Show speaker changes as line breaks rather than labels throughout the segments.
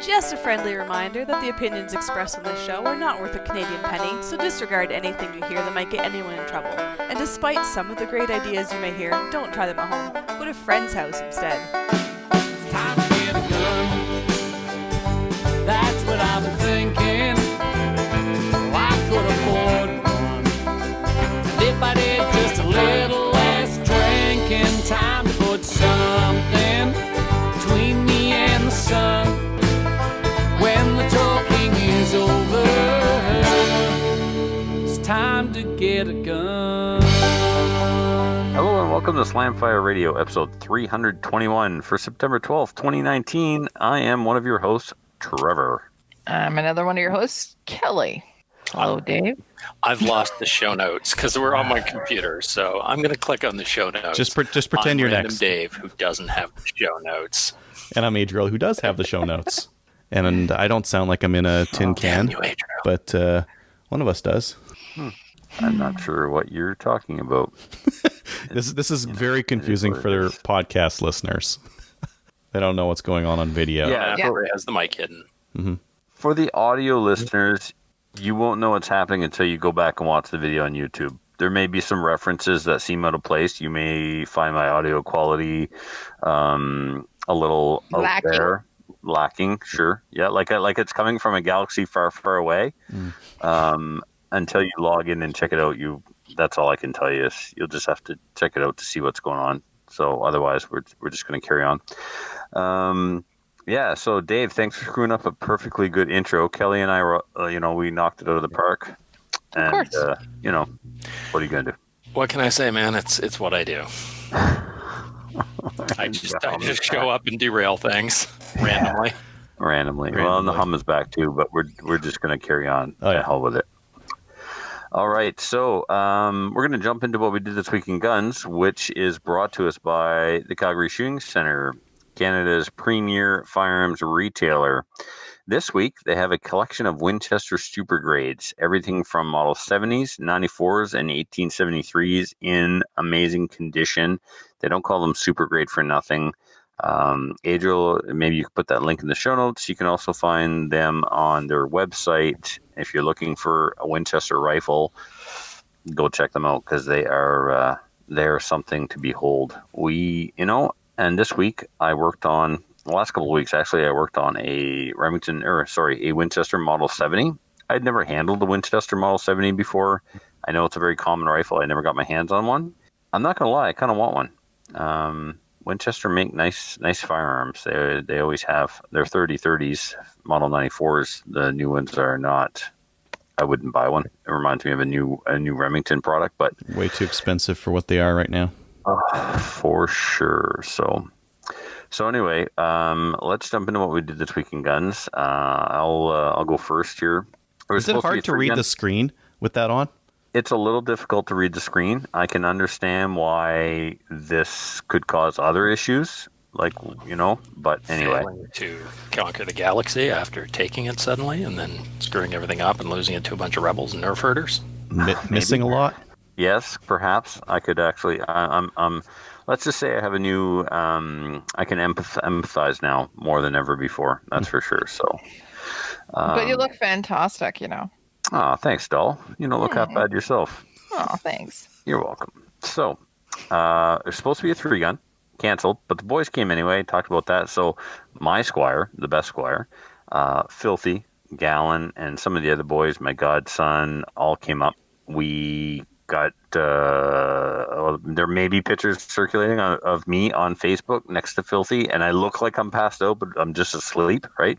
Just a friendly reminder that the opinions expressed on this show are not worth a Canadian penny, so disregard anything you hear that might get anyone in trouble. And despite some of the great ideas you may hear, don't try them at home. Go to a friend's house instead.
It's time to get a gun. That's what I've been thinking. Well, I could afford one. And if I did just a little less drinking, time to put something between me and the sun. When the talking is over, it's time to get a gun.
Hello and welcome to Slamfire Radio, episode 321 for September 12th, 2019. I am one of your hosts, Trevor.
I'm another one of your hosts, Kelly. Hello, Dave.
I've lost the show notes because we're on my computer, so I'm going to click on the show notes.
Just pretend you're next.
Dave, who doesn't have the show notes.
And I'm Adriel, who does have the show notes. And I don't sound like I'm in a tin can, but one of us does.
I'm not sure what you're talking about.
This is very confusing for their podcast listeners. They don't know what's going on video.
Yeah. It has the mic hidden.
Mm-hmm.
For the audio listeners, you won't know what's happening until you go back and watch the video on YouTube. There may be some references that seem out of place. You may find my audio quality a little out there. Lacking, sure. Yeah, like it's coming from a galaxy far, far away. Until you log in and check it out, that's all I can tell you is you'll just have to check it out to see what's going on. So otherwise, we're just going to carry on. Yeah. So Dave, thanks for screwing up a perfectly good intro. Kelly and I were, we knocked it out of the park. And,
of course.
what are you going to do?
What can I say, man? It's what I do. I just show up and derail things randomly.
Well, and the hum is back too, but we're just going to carry on.
Oh, yeah.
The hell with it. All right, so we're going to jump into what we did this week in guns, which is brought to us by the Calgary Shooting Centre, Canada's premier firearms retailer. This week, they have a collection of Winchester Super Grades, everything from Model 70s, 94s, and 1873s in amazing condition. They don't call them Super Grade for nothing. Adriel, maybe you could put that link in the show notes. You can also find them on their website. If you're looking for a Winchester rifle, go check them out because they are something to behold. And this week I worked on, the last couple of weeks actually, I worked on a Winchester Model 70. I'd never handled the Winchester Model 70 before. I know it's a very common rifle. I never got my hands on one. I'm not going to lie, I kind of want one. Winchester make nice firearms. They always have. They're 30-30s, Model 94s. The new ones are not. I wouldn't buy one. It reminds me of a new Remington product, but
way too expensive for what they are right now.
For sure. So anyway, let's jump into what we did this week in guns. I'll go first here.
Is it hard to read the screen with that on?
It's a little difficult to read the screen. I can understand why this could cause other issues, but anyway.
Failing to conquer the galaxy after taking it suddenly and then screwing everything up and losing it to a bunch of rebels and nerf herders.
Missing a lot?
Yes, perhaps. I could actually, let's just say I have a new, I can empathize now more than ever before. That's for sure. So,
but you look fantastic,
Oh, thanks, doll. You don't look half bad yourself.
Oh, thanks.
You're welcome. So, there's supposed to be a 3-gun, canceled, but the boys came anyway, talked about that. So, my squire, the best squire, Filthy, Gallon, and some of the other boys, my godson, all came up. We got, there may be pictures circulating of me on Facebook next to Filthy, and I look like I'm passed out, but I'm just asleep, right?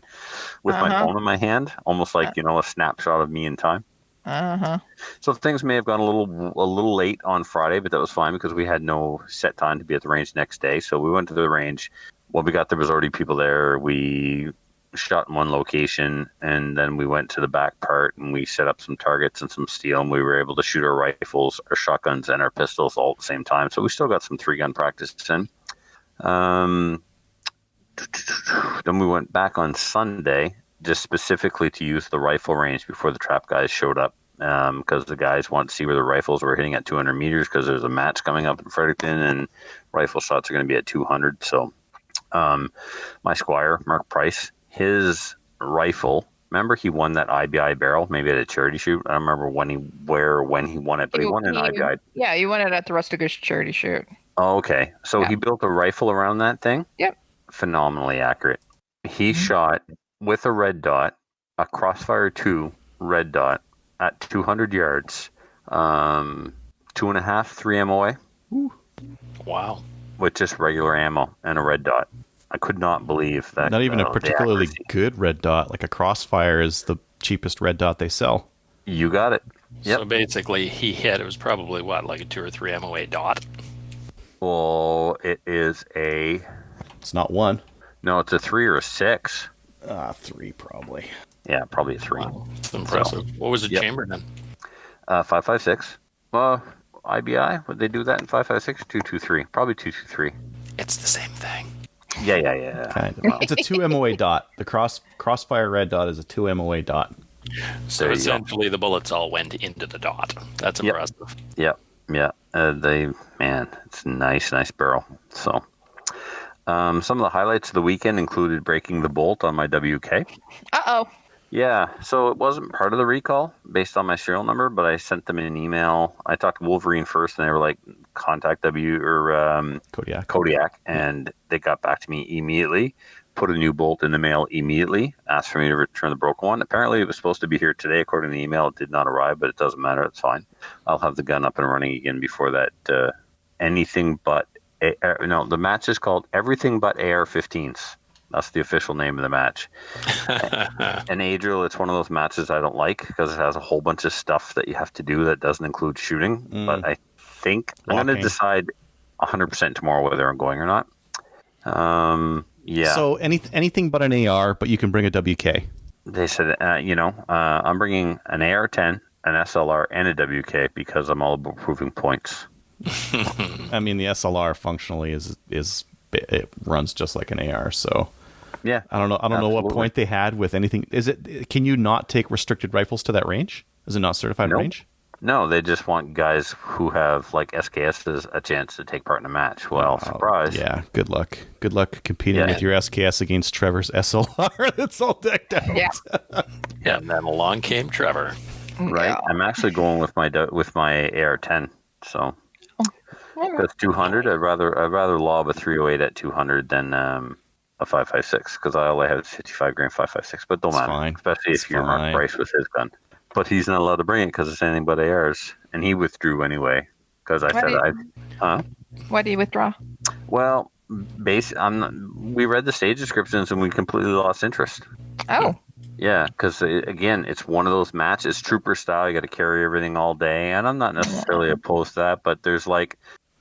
With my phone in my hand, almost like, a snapshot of me in time. So things may have gone a little late on Friday, but that was fine because we had no set time to be at the range next day. So we went to the range. When we got there was already people there. We shot in one location, and then we went to the back part and we set up some targets and some steel, and we were able to shoot our rifles, our shotguns, and our pistols all at the same time. So we still got some 3-gun practice in. Then we went back on Sunday just specifically to use the rifle range before the trap guys showed up, because the guys want to see where the rifles were hitting at 200 meters because there's a match coming up in Fredericton and rifle shots are going to be at 200. So my squire, Mark Price, his rifle. Remember, he won that IBI barrel, maybe at a charity shoot. I don't remember when he won it, but he won an IBI.
Yeah, you won it at the Rustic charity shoot.
Oh, okay. So he built a rifle around that thing?
Yep.
Phenomenally accurate. He shot with a red dot, a Crossfire 2 red dot at 200 yards, 2.5, 3 MOA.
Wow.
With just regular ammo and a red dot. I could not believe that.
Not even a particularly good red dot. Like a Crossfire is the cheapest red dot they sell.
You got it. Yep.
So basically, he hit. It was probably like a 2 or 3 MOA dot.
Well, it is a.
It's not 1.
No, it's a 3 or a 6.
3 probably.
Yeah, probably a 3.
Wow. That's impressive. So, what was the chamber then?
5.56. Well, IBI, would they do that in 5.56? 2.23. Probably 2.23.
It's the same thing.
Yeah.
Kind of. It's a 2 MOA dot. The Crossfire red dot is a 2 MOA dot.
So essentially, the bullets all went into the dot. That's impressive.
Yep. Yeah. It's a nice barrel. So, some of the highlights of the weekend included breaking the bolt on my WK.
Uh-oh.
Yeah, so it wasn't part of the recall based on my serial number, but I sent them an email. I talked to Wolverine first, and they were like, contact Kodiak, and they got back to me immediately, put a new bolt in the mail immediately, asked for me to return the broken one. Apparently, it was supposed to be here today, according to the email. It did not arrive, but it doesn't matter. It's fine. I'll have the gun up and running again before that. The match is called Everything But AR-15s. That's the official name of the match. And Adriel, it's one of those matches I don't like because it has a whole bunch of stuff that you have to do that doesn't include shooting. But I think I'm going to decide 100% tomorrow whether I'm going or not. Yeah.
So anything but an AR, but you can bring a WK.
They said, I'm bringing an AR-10, an SLR, and a WK because I'm all about proving points.
I mean, the SLR functionally it runs just like an AR, so
yeah.
I don't know what point they had with anything. Can you not take restricted rifles to that range? Is it not certified range?
No, they just want guys who have like SKSs a chance to take part in a match. Well, surprise.
Yeah, good luck. Good luck competing with your SKS against Trevor's SLR that's all decked out.
Yeah.
Yeah, and then along came Trevor.
Right.
Yeah.
I'm actually going with my AR-10. So because 200, I'd rather lob a 308 at 200 than a 5.56 because all I have is 55 grain 5.56. But don't matter,
fine.
Especially if you're Mark Price with his gun. But he's not allowed to bring it because it's anything but ARs, and he withdrew anyway because I said
Why do you withdraw?
Well, we read the stage descriptions and we completely lost interest.
Oh.
Yeah, because again, it's one of those matches, trooper style. You got to carry everything all day, and I'm not necessarily opposed to that. But there's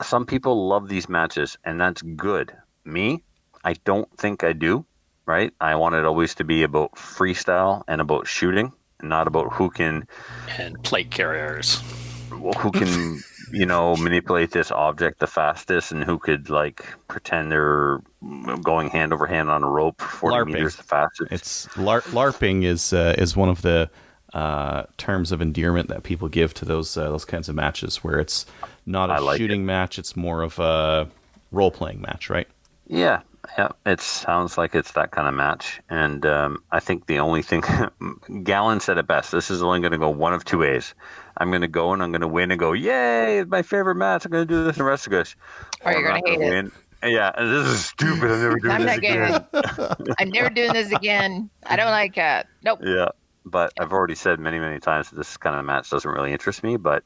some people love these matches, and that's good. Me, I don't think I do. Right? I want it always to be about freestyle and about shooting, and not about who can
and plate carriers.
Who can manipulate this object the fastest, and who could pretend they're going hand over hand on a rope for 40 meters the fastest.
It's LARPing is one of the terms of endearment that people give to those kinds of matches, where it's not a shooting match, it's more of a role playing match, right?
Yeah, it sounds like it's that kind of match, and I think the only thing Gallon said it best. This is only going to go one of two ways. I'm going to go and I'm going to win and go, yay, it's my favorite match. I'm going to do this in the rest of us.
Or you're going to hate it.
Yeah, this is stupid. I'm never doing this again.
I'm never doing this again. I don't like it. Nope.
Yeah, but I've already said many, many times that this kind of match doesn't really interest me, but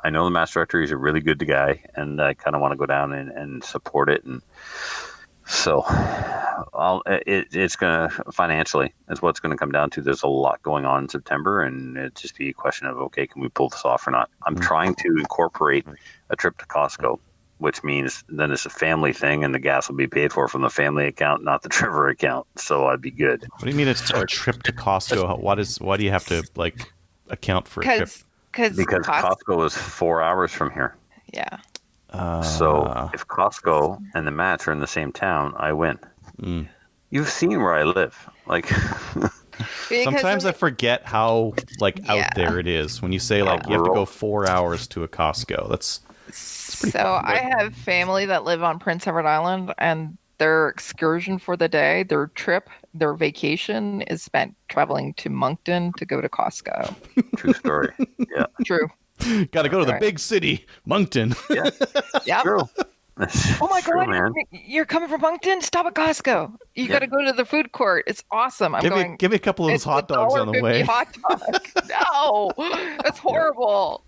I know the match director. He's a really good guy, and I kind of want to go down and support it. And so it's going to, financially, is what's going to come down to. There's a lot going on in September, and it'd just be a question of, okay, can we pull this off or not? I'm trying to incorporate a trip to Costco, which means then it's a family thing, and the gas will be paid for from the family account, not the Trevor account. So I'd be good.
What do you mean it's a trip to Costco? Why do you have to account for a trip?
Because Costco is 4 hours from here.
Yeah.
So if Costco and the match are in the same town, I win. You've seen where I live.
Sometimes I forget how out there it is when you say you have to go 4 hours to a Costco. That's pretty
so I have family that live on Prince Edward Island, and their excursion for the day, their trip, their vacation is spent traveling to Moncton to go to Costco.
True story. Yeah.
True.
Got to go to the
Right.
big city, Moncton.
Yeah.
Yep.
True.
Oh my
True,
God,
man.
you're coming from Moncton? Stop at Costco. You got to go to the food court. It's awesome. I'm going.
Give me a couple of those
It's
hot dogs on the
$1.50
way.
hot dog. No, that's horrible.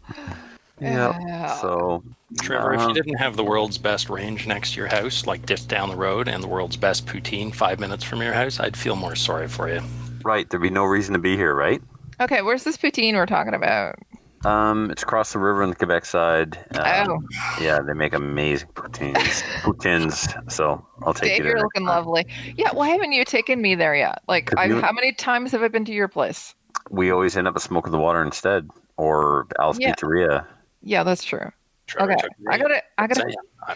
Yeah. So,
Trevor, if you didn't have the world's best range next to your house, like just down the road, and the world's best poutine 5 minutes from your house, I'd feel more sorry for you.
right, there'd be no reason to be here, right?
Okay, where's this poutine we're talking about?
It's across the river on the Quebec side.
Oh.
Yeah, they make amazing poutines. So I'll take
Dave,
you there.
you're looking lovely. Yeah, why haven't you taken me there yet? Like, how many times have I been to your place?
We always end up at Smoke of the Water instead, or Al's Pizzeria.
Yeah, that's true.
Trevor
Okay,
took me.
I gotta.
I'm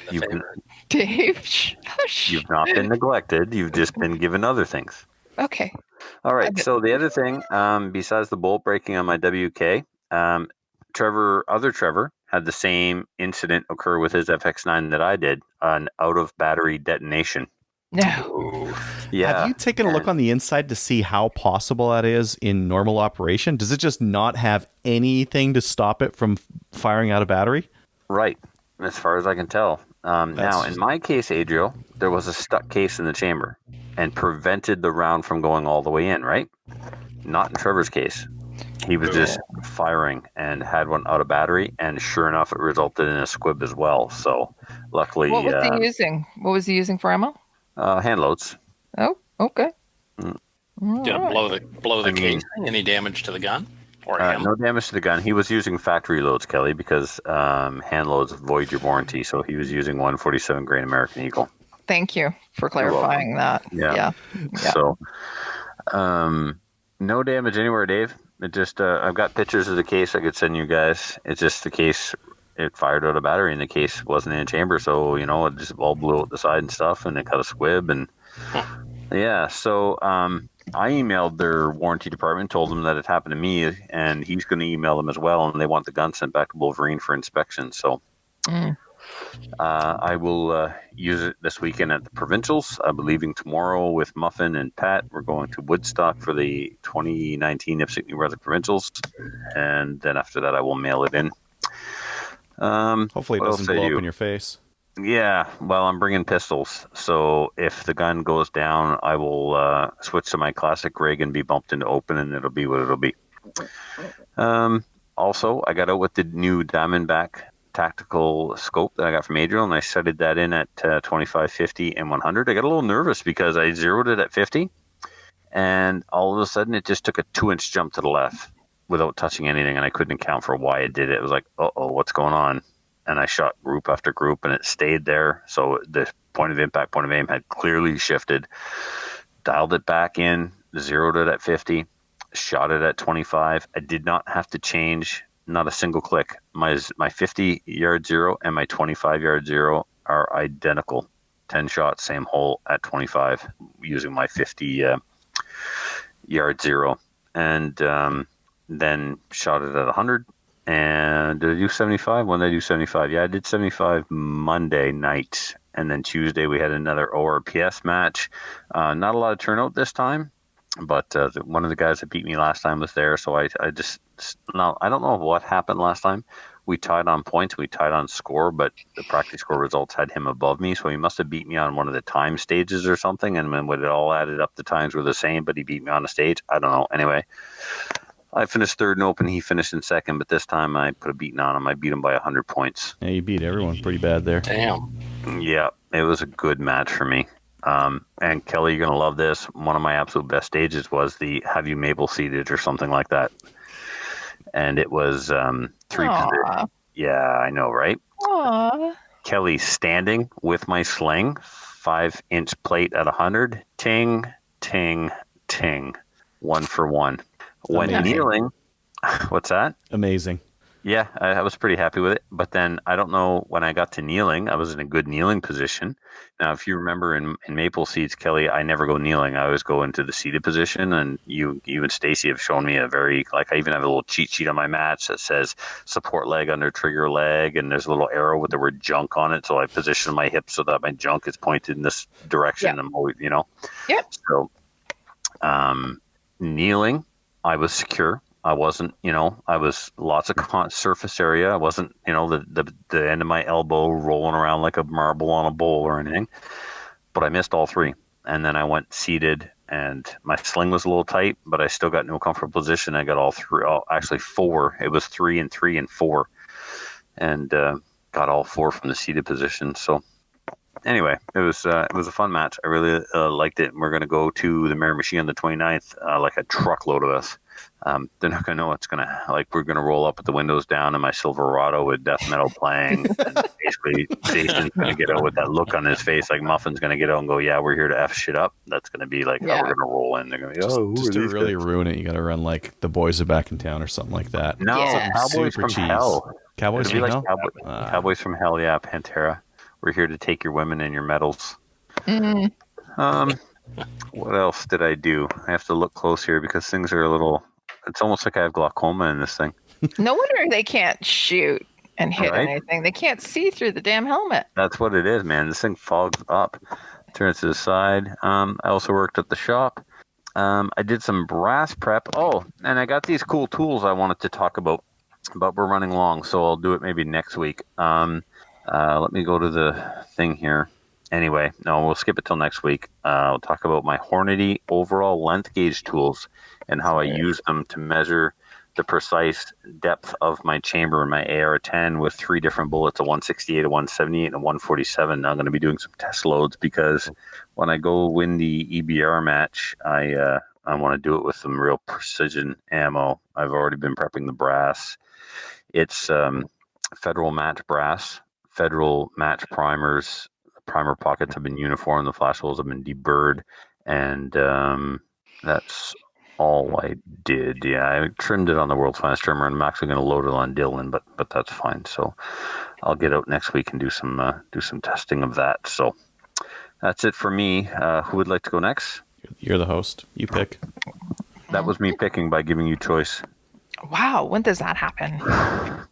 the
You've
favorite.
Dave, shush.
You've not been neglected. You've just been given other things.
Okay.
All right. So the other thing, besides the bolt breaking on my WK, other Trevor had the same incident occur with his FX9 that I did, an out of battery detonation.
No.
Yeah.
Have you taken a look on the inside to see how possible that is in normal operation? Does it just not have anything to stop it from firing out a battery?
Right. As far as I can tell. Now, in my case, Adriel, there was a stuck case in the chamber and prevented the round from going all the way in, right? Not in Trevor's case. He was just firing and had one out of battery, and sure enough, it resulted in a squib as well. So, luckily...
What was he using? What was he using for ammo?
Hand loads.
Oh, okay.
Did it blow the case? Any damage to the gun? Or him?
No damage to the gun. He was using factory loads, Kelly, because hand loads void your warranty. So he was using 147 grain American Eagle.
Thank you for clarifying that.
Yeah. So, no damage anywhere, Dave. It just I've got pictures of the case I could send you guys. It's just the case. It fired out a battery, and the case wasn't in a chamber, so it just all blew out the side and stuff, and it cut a squib, and yeah. So I emailed their warranty department, told them that it happened to me, and he's going to email them as well, and they want the gun sent back to Wolverine for inspection. So I will use it this weekend at the Provincials. I'll be leaving tomorrow with Muffin and Pat. We're going to Woodstock for the 2019 Ipswich New Brunswick Provincials, and then after that I will mail it in.
Hopefully it doesn't blow up in your face.
Yeah, well, I'm bringing pistols, so if the gun goes down, I will switch to my classic rig and be bumped into open, and it'll be what it'll be. Also, I got out with the new Diamondback tactical scope that I got from Adriel, and I setted that in at 25, 50, and 100. I got a little nervous because I zeroed it at 50, and all of a sudden it just took a 2-inch jump to the left without touching anything, and I couldn't account for why it did it. It was like, uh-oh, what's going on? And I shot group after group, and it stayed there. So the point of impact, point of aim had clearly shifted. Dialed it back in, zeroed it at 50, shot it at 25. I did not have to change, not a single click. My 50-yard zero and my 25-yard zero are identical. 10 shots, same hole at 25, using my 50-yard zero. And then shot it at 100. And did I do 75? When did I do 75? Yeah, I did 75 Monday night. And then Tuesday we had another ORPS match. Not a lot of turnout this time, but one of the guys that beat me last time was there. So I don't know what happened last time. We tied on points, we tied on score, but the practice score results had him above me. So he must have beat me on one of the time stages or something. And when it all added up, the times were the same, but he beat me on a stage. I don't know. Anyway, I finished third in open. He finished in second, but this time I put a beating on him. I beat him by 100 points.
Yeah, you beat everyone pretty bad there.
Damn.
Yeah, it was a good match for me. And Kelly, you're going to love this. One of my absolute best stages was the Have You Mabel Seated or something like that. And it was 3 positions. Yeah, I know, right?
Aww.
Kelly standing with my sling, 5-inch plate at 100. Ting, ting, ting. 1 for 1. When
amazing.
kneeling, what's that?
Amazing.
Yeah, I was pretty happy with it. But then I don't know, when I got to kneeling, I was in a good kneeling position. Now, if you remember in maple seats, Kelly, I never go kneeling. I always go into the seated position. And you and Stacy have shown me I even have a little cheat sheet on my match that says support leg under trigger leg. And there's a little arrow with the word junk on it. So I position my hips so that my junk is pointed in this direction.
Yeah.
I'm always,
Yep.
So kneeling, I was secure. I wasn't, I was lots of surface area. I wasn't, the end of my elbow rolling around like a marble on a bowl or anything. But I missed all three. And then I went seated, and my sling was a little tight, but I still got no comfortable position. I got all three, actually four. It was 3 and 3 and 4, and got all four from the seated position. So anyway, it was a fun match. I really liked it. And we're going to go to the Miramichi on the 29th, like a truckload of us. They're not going to know what's going to, we're going to roll up with the windows down in my Silverado with death metal playing. And basically, Jason's going to get out with that look on his face, like Muffin's going to get out and go, yeah, we're here to F shit up. That's going to be like how we're going to roll in. They're going to be,
just to really ruin it, you got to run like The Boys Are Back in Town or something like that.
No, Cowboys from Hell.
Cowboys from Hell?
Cowboys from Hell, yeah, Pantera. We're here to take your women and your medals.
Mm-hmm.
What else did I do? I have to look close here because things are a little... It's almost like I have glaucoma in this thing.
No wonder they can't shoot and hit anything. They can't see through the damn helmet.
That's what it is, man. This thing fogs up. Turn it to the side. I also worked at the shop. I did some brass prep. Oh, and I got these cool tools I wanted to talk about, but we're running long, so I'll do it maybe next week. Let me go to the thing here. Anyway, no, we'll skip it till next week. I'll talk about my Hornady overall length gauge tools and how I use them to measure the precise depth of my chamber in my AR-10 with 3 different bullets, a 168, a 178, and a 147. Now I'm going to be doing some test loads because when I go win the EBR match, I want to do it with some real precision ammo. I've already been prepping the brass. It's Federal match brass, Federal match primers. Primer pockets have been uniform. The flash holes have been deburred, and that's all I did. Yeah, I trimmed it on the World's Finest Trimmer, and I'm actually going to load it on Dylan, but that's fine. So I'll get out next week and do some testing of that. So that's it for me. Who would like to go next?
You're the host. You pick.
That was me picking by giving you choice.
Wow, when does that happen?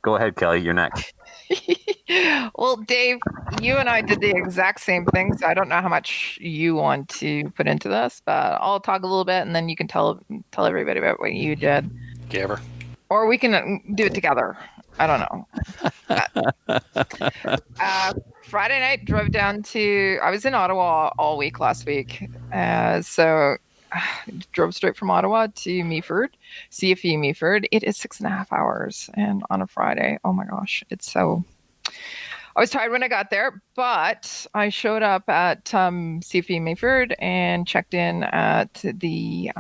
Go ahead, Kelly. You're next.
Well, Dave, you and I did the exact same thing, so I don't know how much you want to put into this, but I'll talk a little bit, and then you can tell everybody about what you did.
Gaver.
Or we can do it together. I don't know. Friday night, drove down to... I was in Ottawa all week last week, so... drove straight from Ottawa to Meaford, CFE Meaford. It is 6.5 hours, and on a Friday, oh my gosh, it's so... I was tired when I got there, but I showed up at CFE Meaford and checked in at the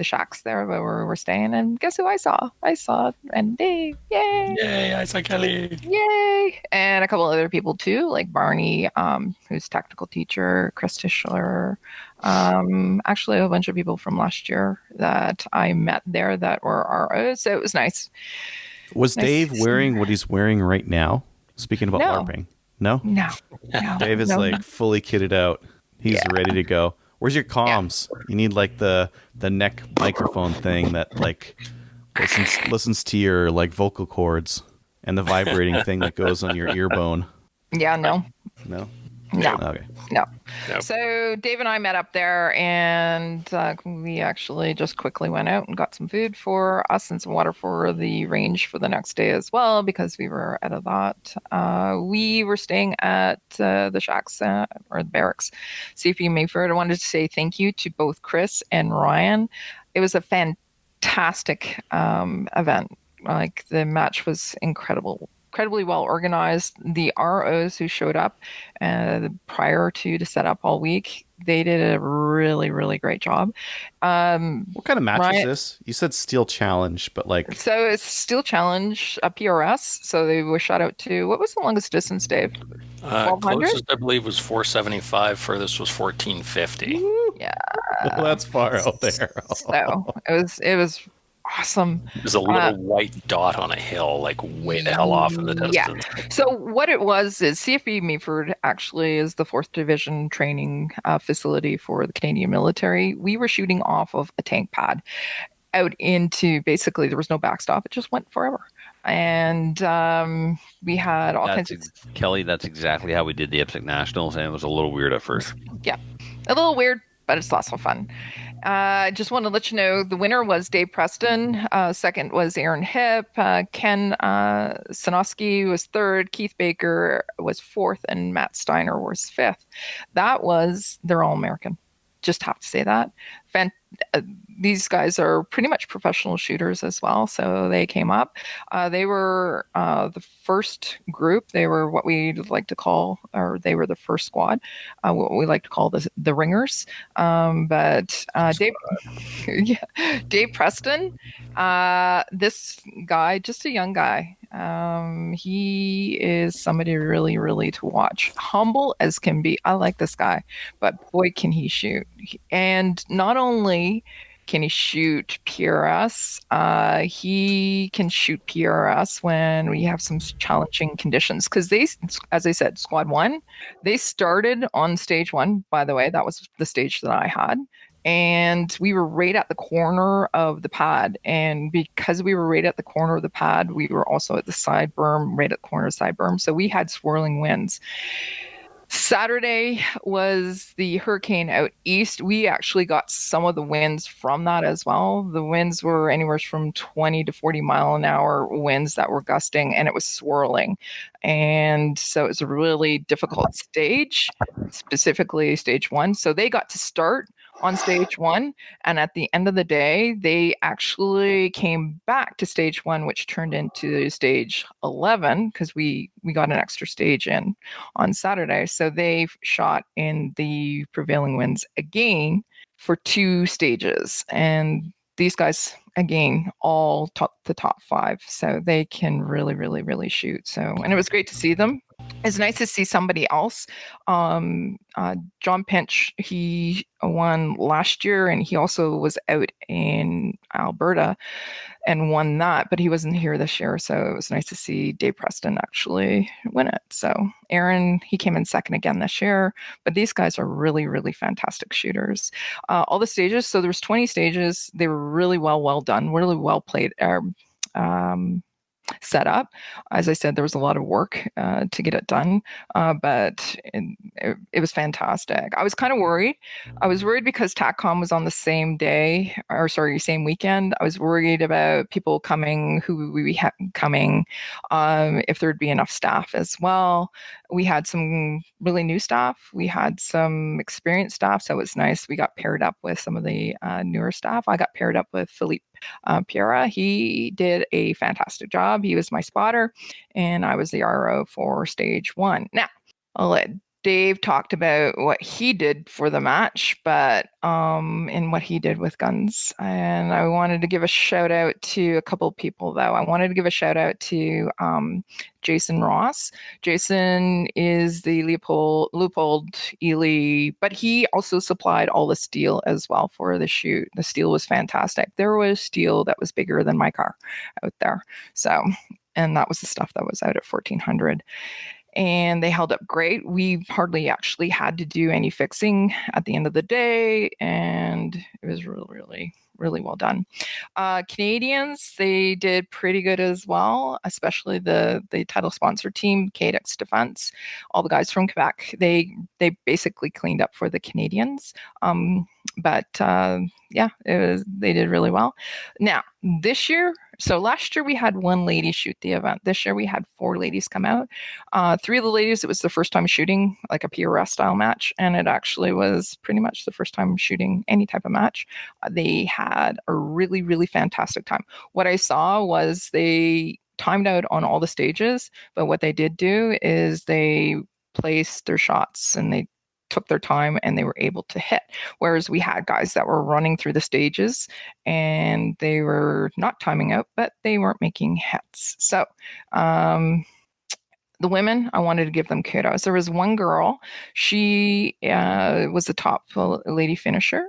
shacks there where we're staying, and guess who I saw? I saw and Dave. Yay!
Yay! I saw Kelly.
Yay! And a couple other people too, like Barney, who's technical teacher, Chris Tischler. Actually, a bunch of people from last year that I met there that were ROs, so it was nice.
Was Dave wearing what he's wearing right now? Speaking about
No.
LARPing, no. Dave is
No.
fully kitted out. He's ready to go. Where's your comms? You need like the neck microphone thing that like listens to your like vocal cords, and the vibrating thing that goes on your ear bone.
Yeah, no.
Okay.
No.
Nope.
So Dave and I met up there, and we actually just quickly went out and got some food for us and some water for the range for the next day as well, because we were out of that. We were staying at the shacks or the barracks, CFE Mayfair. I wanted to say thank you to both Chris and Ryan. It was a fantastic event. Like, the match was incredibly well organized. The ROs who showed up prior to set up all week, they did a really, really great job.
What kind of match is this? You said Steel Challenge, but like...
So it's Steel Challenge, a PRS. So they were shot out to... What was the longest distance, Dave? 1,200?
Closest, I believe, was 475. Furthest was 1450.
Yeah.
Well, that's far out there.
So it was awesome.
There's a little white dot on a hill, like way the hell off in the distance.
So what it was is CFB Meaford actually is the 4th Division training facility for the Canadian military. We were shooting off of a tank pad out into, basically there was no backstop. It just went forever. And we had all kinds of...
Kelly, that's exactly how we did the IPSC Nationals, and it was a little weird at first.
Yeah, a little weird, but it's lots of fun. I just want to let you know the winner was Dave Preston. Second was Aaron Hipp. Ken Sanoski was third. Keith Baker was fourth, and Matt Steiner was fifth. They're all American. Just have to say that. These guys are pretty much professional shooters as well, so they came up. They were the first group. They were what we like to call, or they were the first squad, what we like to call the ringers. But Dave Preston, this guy, just a young guy. He is somebody really, really to watch. Humble as can be. I like this guy, but boy, can he shoot. And not only can he shoot PRS, he can shoot PRS when we have some challenging conditions. Because they, as I said, Squad 1, they started on stage 1, by the way. That was the stage that I had. And we were right at the corner of the pad. And because we were right at the corner of the pad, we were also at the side berm, right at the corner of the side berm. So we had swirling winds. Saturday was the hurricane out east. We actually got some of the winds from that as well. The winds were anywhere from 20 to 40 mile an hour winds that were gusting, and it was swirling. And so it was a really difficult stage, specifically stage 1. So they got to start on stage 1, and at the end of the day they actually came back to stage 1, which turned into stage 11 because we got an extra stage in on Saturday. So they shot in the prevailing winds again for 2 stages, and these guys again all the top 5, so they can really, really, really shoot. So, and it was great to see them. It's nice to see somebody else. John Pinch, he won last year, and he also was out in Alberta and won that, but he wasn't here this year. So it was nice to see Dave Preston actually win it. So Aaron, he came in second again this year, but these guys are really, really fantastic shooters. All the stages, so there was 20 stages. They were really well done, really well played. Set up. As I said, there was a lot of work to get it done, but it was fantastic. I was kind of worried. I was worried because Taccom was on the same day, or sorry, same weekend. I was worried about people coming, who we had coming, if there'd be enough staff as well. We had some really new staff. We had some experienced staff, so it was nice. We got paired up with some of the newer staff. I got paired up with Philippe Piera. He did a fantastic job. He was my spotter, and I was the RO for stage 1. Now, I'll let Dave talked about what he did for the match, but and what he did with guns. And I wanted to give a shout out to a couple of people, though. I wanted to give a shout out to Jason Ross. Jason is the Leopold Ely, but he also supplied all the steel as well for the shoot. The steel was fantastic. There was steel that was bigger than my car out there. So, and that was the stuff that was out at 1400. And they held up great. We hardly actually had to do any fixing at the end of the day, and it was really, really, really well done. Canadians, they did pretty good as well, especially the title sponsor team, KDX Defense. All the guys from Quebec, they basically cleaned up for the Canadians. But they did really well. Now, this year, so last year we had 1 lady shoot the event. This year we had 4 ladies come out. 3 of the ladies, it was the first time shooting like a PRS style match, and it actually was pretty much the first time shooting any type of match. They had a really, really fantastic time. What I saw was they timed out on all the stages, but what they did do is they placed their shots and they took their time and they were able to hit. Whereas we had guys that were running through the stages and they were not timing out, but they weren't making hits. So the women, I wanted to give them kudos. There was one girl, she was the top lady finisher.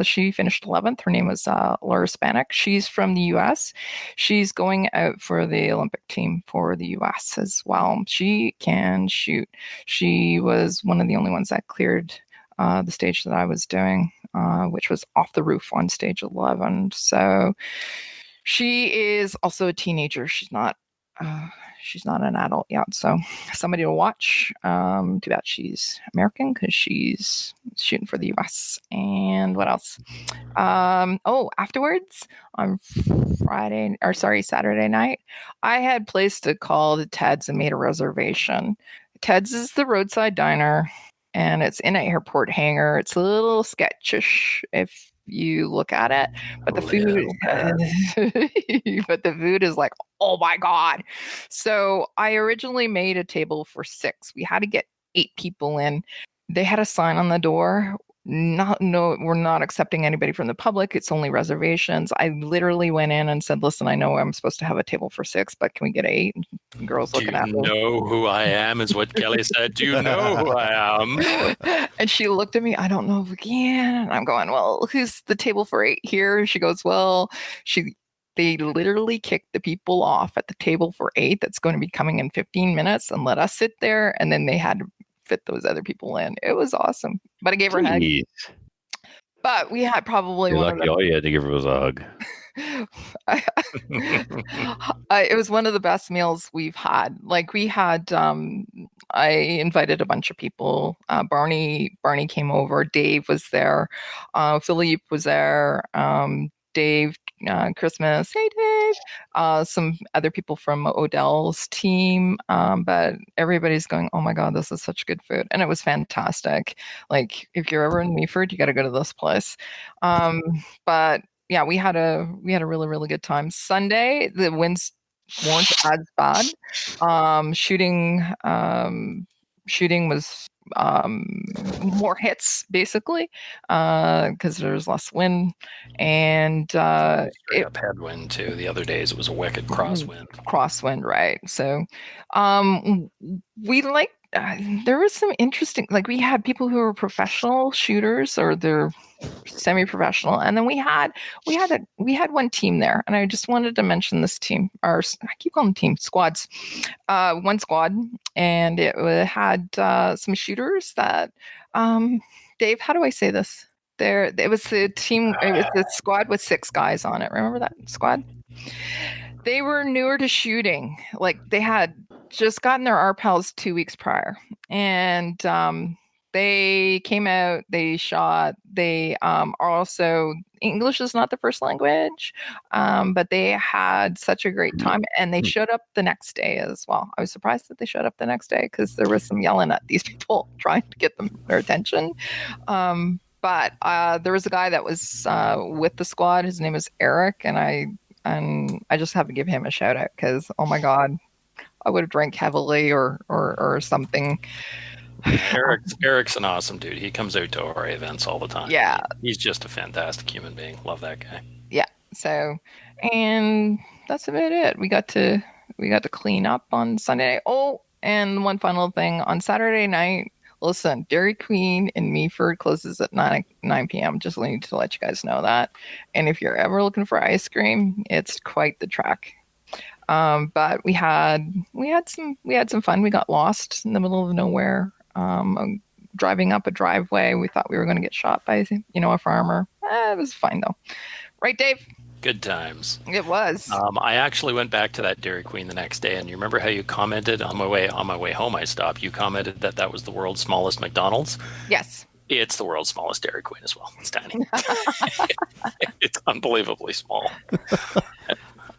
She finished 11th. Her name was Laura Spanik. She's from the US. She's going out for the Olympic team for the US as well. She can shoot. She was one of the only ones that cleared the stage that I was doing, which was off the roof on stage 11. So she is also a teenager. She's not an adult yet, so somebody to watch. Too bad she's American because she's shooting for the US. And what else? Afterwards on Saturday night, I had placed a call to Ted's and made a reservation. Ted's is the roadside diner, and it's in an airport hangar. It's a little sketchish if you look at it, but the food is like, oh my God. So I originally made a table for 6. We had to get 8 people in. They had a sign on the door. We're not accepting anybody from the public. It's only reservations. I literally went in and said, listen, I know I'm supposed to have a table for 6, but can we get 8? And girls looking at me.
Do you know who I am is what Kelly said. Do you know who I am?
And she looked at me. I don't know if we can. And I'm going, well, who's the table for 8 here? She goes, well, they literally kicked the people off at the table for 8 that's going to be coming in 15 minutes and let us sit there. And then they had to fit those other people in. It was awesome. But I gave her a hug. But we had probably
You're lucky all you had to give her was a hug.
It was one of the best meals we've had. Like we had, I invited a bunch of people. Barney came over. Dave was there. Philippe was there. Dave, Christmas. Hey, Dave. Some other people from Odell's team. But everybody's going, oh my God, this is such good food. And it was fantastic. Like if you're ever in Meaford, you got to go to this place. But yeah, we had a really, really good time. Sunday, the winds weren't as bad. Shooting was more hits basically because there's less wind, and
straight up headwind too. The other days it was a wicked crosswind.
Right? So we like there was some interesting, like we had people who were professional shooters or they're semi-professional, and then we had one team there, and I just wanted to mention this team. I keep calling them team squads. One squad, and it had some shooters that Dave, how do I say this? It was the team. It was the squad with 6 guys on it. Remember that squad? They were newer to shooting. Like they had just gotten their RPALs 2 weeks prior, and they came out, they shot, they are also, English is not the first language, but they had such a great time, and they showed up the next day as well. I was surprised that they showed up the next day because there was some yelling at these people trying to get their attention. But there was a guy that was with the squad. His name is Eric, and I just have to give him a shout out because, oh my God, I would have drank heavily or something.
Eric's an awesome dude. He comes out to our events all the time.
Yeah.
He's just a fantastic human being. Love that guy.
Yeah. So, and that's about it. We got to clean up on Sunday. Oh, and one final thing on Saturday night. Listen, Dairy Queen in Meaford closes at 9 p.m. Just need to let you guys know that. And if you're ever looking for ice cream, it's quite the trek. But we had some fun. We got lost in the middle of nowhere. Driving up a driveway, we thought we were going to get shot by a farmer. It was fine though, right, Dave?
Good times.
It was.
I actually went back to that Dairy Queen the next day, and you remember how you commented on my way home? I stopped. You commented that was the world's smallest McDonald's.
Yes.
It's the world's smallest Dairy Queen as well. It's tiny. It's unbelievably small.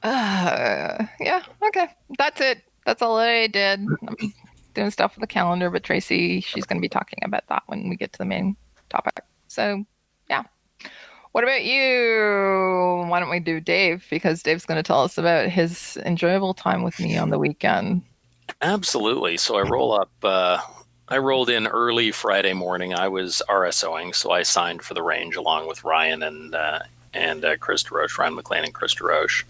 Yeah. Okay. That's it. That's all I did. I'm doing stuff with the calendar, but Tracy, she's going to be talking about that when we get to the main topic. So, yeah. What about you? Why don't we do Dave? Because Dave's going to tell us about his enjoyable time with me on the weekend.
Absolutely. So I rolled in early Friday morning. I was RSOing, so I signed for the range along with Ryan and Chris DeRoche, Ryan McLean and Chris DeRoche.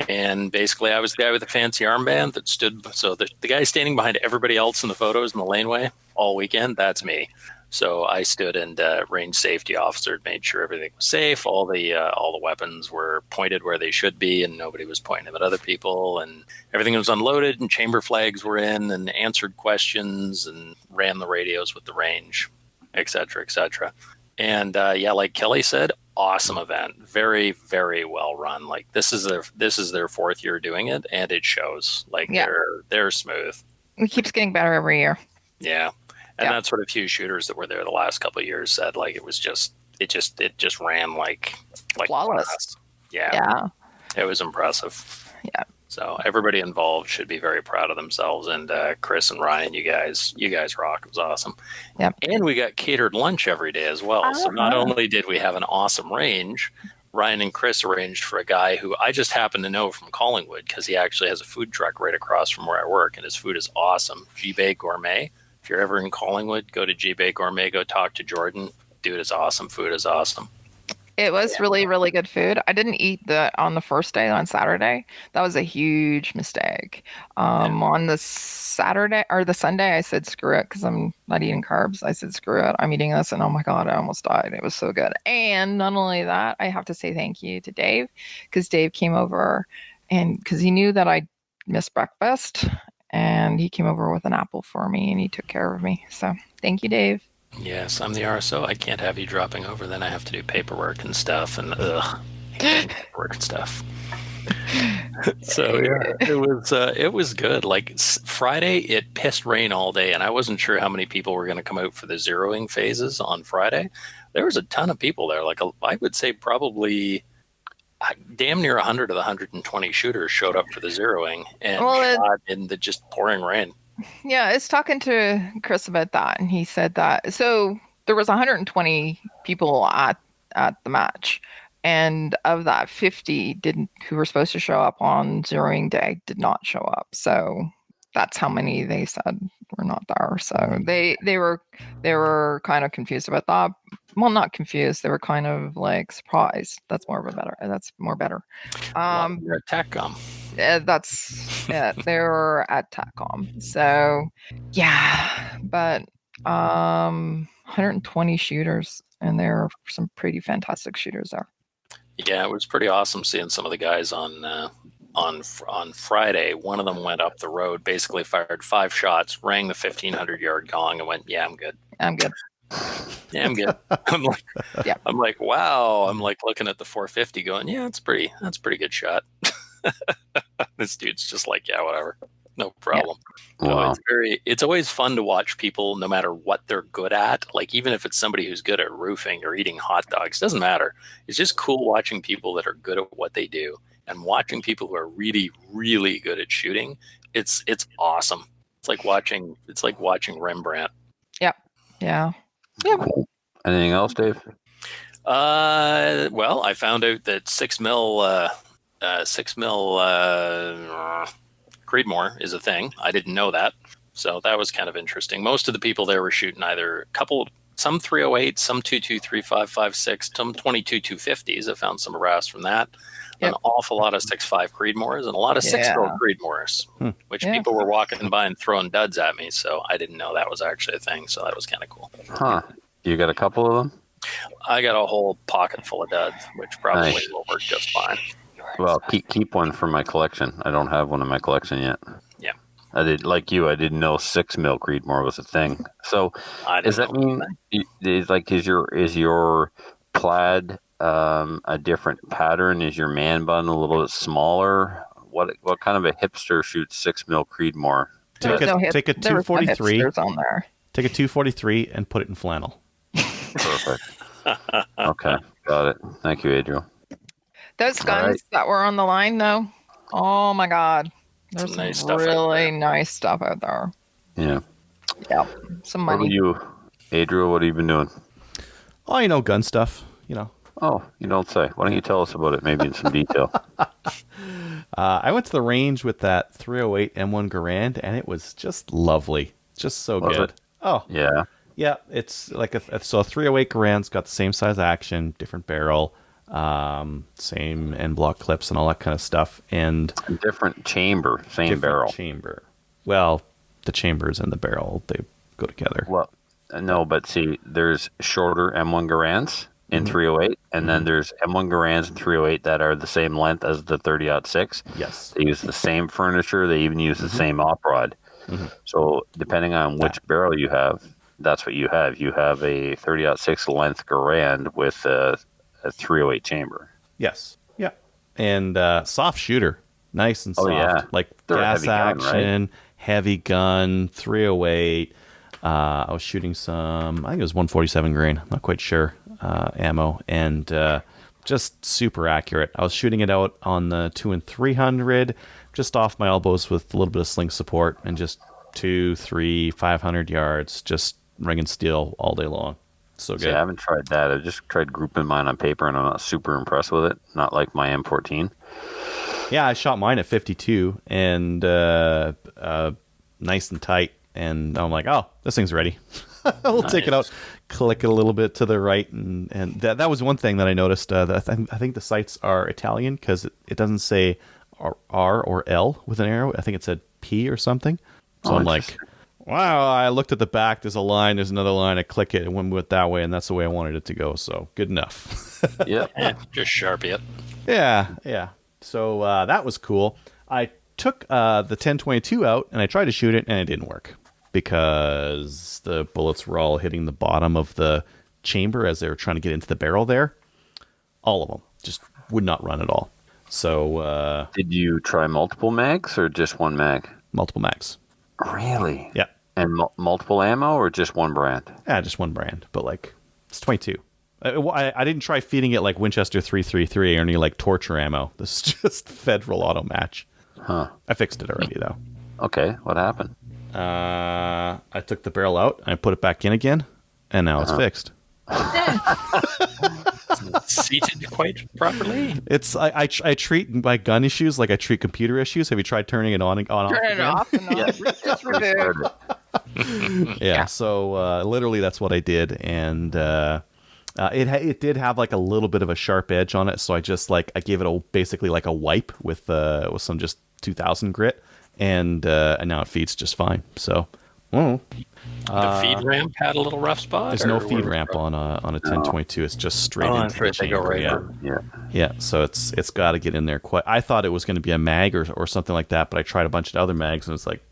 And basically, I was the guy with the fancy armband that stood. So the guy standing behind everybody else in the photos in the laneway all weekend, that's me. So I stood and range safety officer made sure everything was safe. All the weapons were pointed where they should be, and nobody was pointing them at other people. And everything was unloaded, and chamber flags were in, and answered questions, and ran the radios with the range, et cetera, et cetera. And like Kelly said, awesome event, very, very well run. Like this is their fourth year doing it, and it shows. Like they're smooth.
It keeps getting better every year.
Yeah. And that's what a few shooters that were there the last couple of years said. Like it just ran like
flawless.
Yeah. It was impressive.
Yeah.
So everybody involved should be very proud of themselves. And Chris and Ryan, you guys rock. It was awesome.
Yep.
And we got catered lunch every day as well. So not only did we have an awesome range, Ryan and Chris arranged for a guy who I just happen to know from Collingwood because he actually has a food truck right across from where I work, and his food is awesome. G-Bay Gourmet. If you're ever in Collingwood, go to G-Bay Gourmet, go talk to Jordan. Dude is awesome. Food is awesome.
It was really, really good food. I didn't eat on the first day on Saturday. That was a huge mistake. On the Saturday or the Sunday, I said, screw it, because I'm not eating carbs. I said, screw it. I'm eating this. And oh my God, I almost died. It was so good. And not only that, I have to say thank you to Dave, because Dave came over and because he knew that I missed breakfast, and he came over with an apple for me and he took care of me. So thank you, Dave.
Yes, I'm the RSO. I can't have you dropping over. Then I have to do paperwork and stuff, and paperwork and stuff. So yeah, it was good. Like Friday, it pissed rain all day, and I wasn't sure how many people were going to come out for the zeroing phases on Friday. There was a ton of people there. Like I would say probably damn near 100 of the 120 shooters showed up for the zeroing and shot in the just pouring rain.
Yeah, I was talking to Chris about that, and he said that so there was 120 people at the match, and of that, 50 who were supposed to show up on zeroing day did not show up. So that's how many they said were not there. So they were kind of confused about that. Well, not confused. They were kind of like surprised. That's more better.
You're at Taccom.
They were at Taccom. So yeah, but 120 shooters, and there are some pretty fantastic shooters there.
Yeah, it was pretty awesome seeing some of the guys on Friday. One of them went up the road, basically fired 5 shots, rang the 1,500-yard gong, and went, "Yeah, I'm good.
I'm good.
Yeah, I'm good." I'm like, wow. I'm like looking at the 450, going, "Yeah, that's pretty good shot." This dude's just like, "Yeah, whatever, no problem." Yeah. Wow. So it's always fun to watch people, no matter what they're good at. Like even if it's somebody who's good at roofing or eating hot dogs, doesn't matter. It's just cool watching people that are good at what they do, and watching people who are really, really good at shooting. It's awesome. It's like watching Rembrandt.
Yep. Yeah.
Cool. Anything else, Dave?
Well, I found out that 6 mil Creedmoor is a thing. I didn't know that, so that was kind of interesting. Most of the people there were shooting either some 308, some 223, 556, some 22 250s. I found some harass from that. Yep. An awful lot of 6.5 Creedmoors and a lot of 6-stroke Creedmoors, which people were walking by and throwing duds at me. So I didn't know that was actually a thing. So that was kind of cool.
Huh? You got a couple of them?
I got a whole pocket full of duds, which probably will work just fine.
Well, keep one for my collection. I don't have one in my collection yet.
Yeah.
I didn't know 6 mil Creedmoor was a thing. So does that mean is your plaid a different pattern? Is your man bun a little bit smaller? What kind of a hipster shoots 6 mil Creedmoor?
Take a 243
on there.
Take a 243 and put it in flannel.
Perfect. Okay, got it. Thank you, Adriel.
Those guns that were on the line, though, oh my God, there's some really nice stuff out there.
Yeah.
Yeah. Some money.
What about you, Adriel? What have you been doing?
Oh, gun stuff.
Oh, you don't say. Why don't you tell us about it, maybe in some detail?
I went to the range with that 308 M1 Garand, and it was just lovely. Just so good. Oh,
yeah.
Yeah, it's like a 308 Garand's got the same size action, different barrel. Same end block clips and all that kind of stuff. And
different chamber, same
different
barrel.
chamber. Well, the chambers and the barrel, they go together.
Well, no, but see, there's shorter M1 Garands in 308, and then there's M1 Garands in 308 that are the same length as the 30-06.
Yes.
They use the same furniture. They even use the same op rod. So depending on which barrel you have, that's what you have. You have a 30-06 length Garand with a 308 chamber.
Yes. Yeah. And soft shooter. Nice and soft.
Oh, yeah.
Like
They're a
gas
heavy gun,
action,
right?
heavy gun, 308. I was shooting some, I think it was 147 grain, I'm not quite sure, ammo, and just super accurate. I was shooting it out on the 2 and 300, just off my elbows with a little bit of sling support, and just 2, 3, 500 yards, just ringing steel all day long. So good.
See, I haven't tried that. I've just tried grouping mine on paper, and I'm not super impressed with it. Not like my M14.
Yeah, I shot mine at 52, and nice and tight. And I'm like, oh, this thing's ready. We'll take it out, click it a little bit to the right. And that was one thing that I noticed. That I think the sights are Italian because it doesn't say R or L with an arrow. I think it said P or something. So I'm like, wow, I looked at the back. There's a line. There's another line. I click it and went that way. And that's the way I wanted it to go. So good enough.
Yeah.
Just Sharpie it.
Yeah. So that was cool. I took the 1022 out and I tried to shoot it and it didn't work because the bullets were all hitting the bottom of the chamber as they were trying to get into the barrel there. All of them just would not run at all. So
did you try multiple mags or just one mag?
Multiple mags.
Really?
Yeah.
And multiple ammo or just one brand?
Yeah, just one brand, but like it's 22. I didn't try feeding it like Winchester 333 or any like torture ammo. This is just Federal auto match.
Huh.
I fixed it already though.
Okay, what happened?
I took the barrel out and I put it back in again, and now it's fixed.
Seated quite properly.
It's I treat my gun issues like I treat computer issues. Have you tried turning it on and on?
Turn it off and on. Just reboot.
Yeah. So literally, that's what I did, and it did have like a little bit of a sharp edge on it. So I just I gave it basically like a wipe with some just 2000 grit, and now it feeds just fine. So.
The feed ramp had a little rough spot.
There's no feed ramp on a 1022. It's just straight into the chamber. Yeah. So it's got to get in there. I thought it was going to be a mag or something like that, but I tried a bunch of other mags and it's like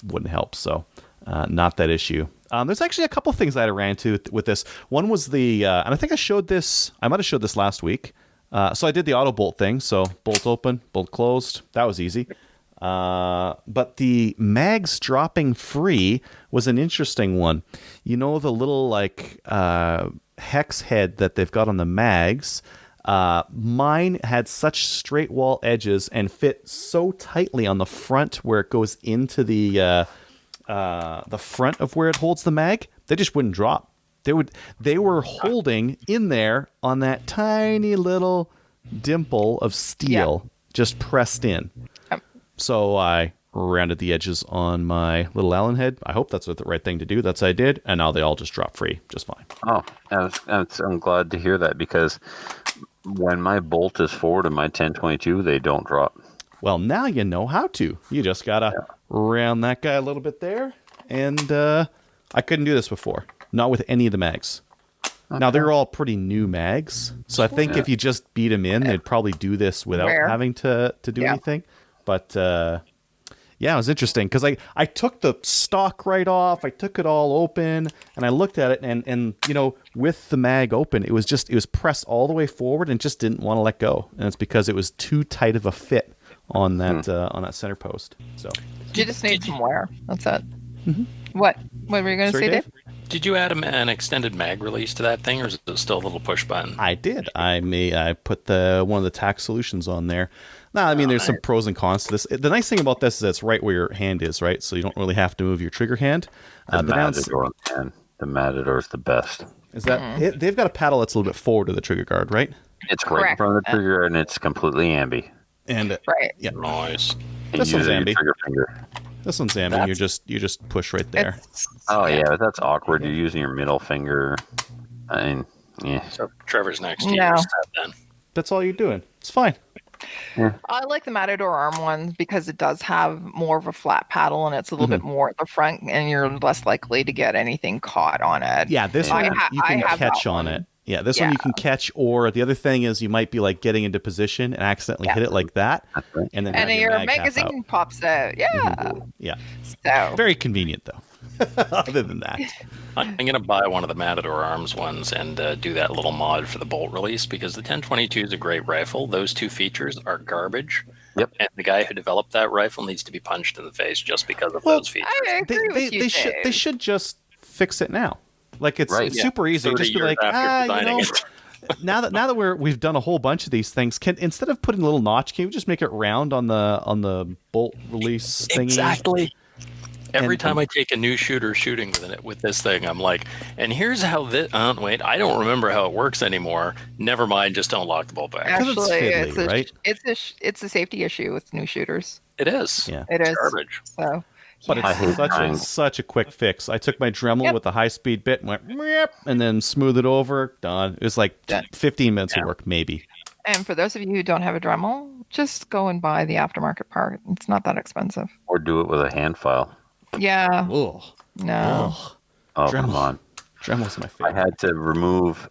wouldn't help. So not that issue. There's actually a couple things I ran into with this. One was and I think I showed this. I might have showed this last week. So I did the auto bolt thing. So bolt open, bolt closed. That was easy. But the mags dropping free was an interesting one. You know, the little hex head that they've got on the mags, mine had such straight wall edges and fit so tightly on the front where it goes into the front of where it holds the mag, they just wouldn't drop. They were holding in there on that tiny little dimple of steel, just pressed in. So I rounded the edges on my little Allen head. I hope that's the right thing to do. That's what I did. And now they all just drop free just fine.
Oh, I'm glad to hear that because when my bolt is forward in my 1022, they don't drop.
Well, now you know how to. You just got to round that guy a little bit there. And I couldn't do this before. Not with any of the mags. Okay. Now, they're all pretty new mags. So I think if you just beat them in, they'd probably do this without having to do anything. But, it was interesting because I took the stock right off. I took it all open and I looked at it and with the mag open, it was pressed all the way forward and just didn't want to let go. And it's because it was too tight of a fit on that center post. So
you just need some wear. That's it. Mm-hmm. What were you going to say, Dave?
Did you add an extended mag release to that thing, or is it still a little push button?
I did. I put one of the tack solutions on there. No, I mean, there's some pros and cons to this. The nice thing about this is it's right where your hand is, right? So you don't really have to move your trigger hand.
The Matador, man. The Matador's the best.
Is that they've got a paddle that's a little bit forward of the trigger guard, right?
It's right in front of the trigger, and it's completely ambi.
And
yeah, nice.
This one's ambi.
Trigger finger.
This one's ambi. You just push right there.
But that's awkward. You're using your middle finger. I mean, yeah.
So Trevor's next to you then.
that's all you're doing. It's fine.
I like the Matador arm ones because it does have more of a flat paddle and it's a little bit more at the front, and you're less likely to get anything caught on it.
Yeah, this one you can catch on it. Yeah, this one you can catch, or the other thing is you might be like getting into position and accidentally hit it like that, and then
your magazine pops out. Yeah.
Yeah.
So
very convenient though. Other than that,
I'm going to buy one of the Matador Arms ones and do that little mod for the bolt release, because the 1022 is a great rifle. Those two features are garbage.
Yep.
And the guy who developed that rifle needs to be punched in the face just because of those features.
I agree with you,
they should just fix it now. Like it's super easy. Just be like, now that we've done a whole bunch of these things, instead of putting a little notch, can we just make it round on the bolt release thingy?
Exactly. Every time I take a new shooter shooting with this thing, I'm like, and here's how this. Wait, I don't remember how it works anymore. Never mind, just don't lock the bolt back.
Actually,
it's fiddly, right?
It's a safety issue with new shooters.
It is.
Yeah,
it is
garbage.
So.
But it's such a quick fix. I took my Dremel with a high-speed bit and went, and then smooth it over. Done. It was like 15 minutes of work, maybe.
And for those of you who don't have a Dremel, just go and buy the aftermarket part. It's not that expensive.
Or do it with a hand file.
Yeah.
Ugh.
No.
Oh,
Dremel.
Come on.
Dremel's my favorite.
I had to remove...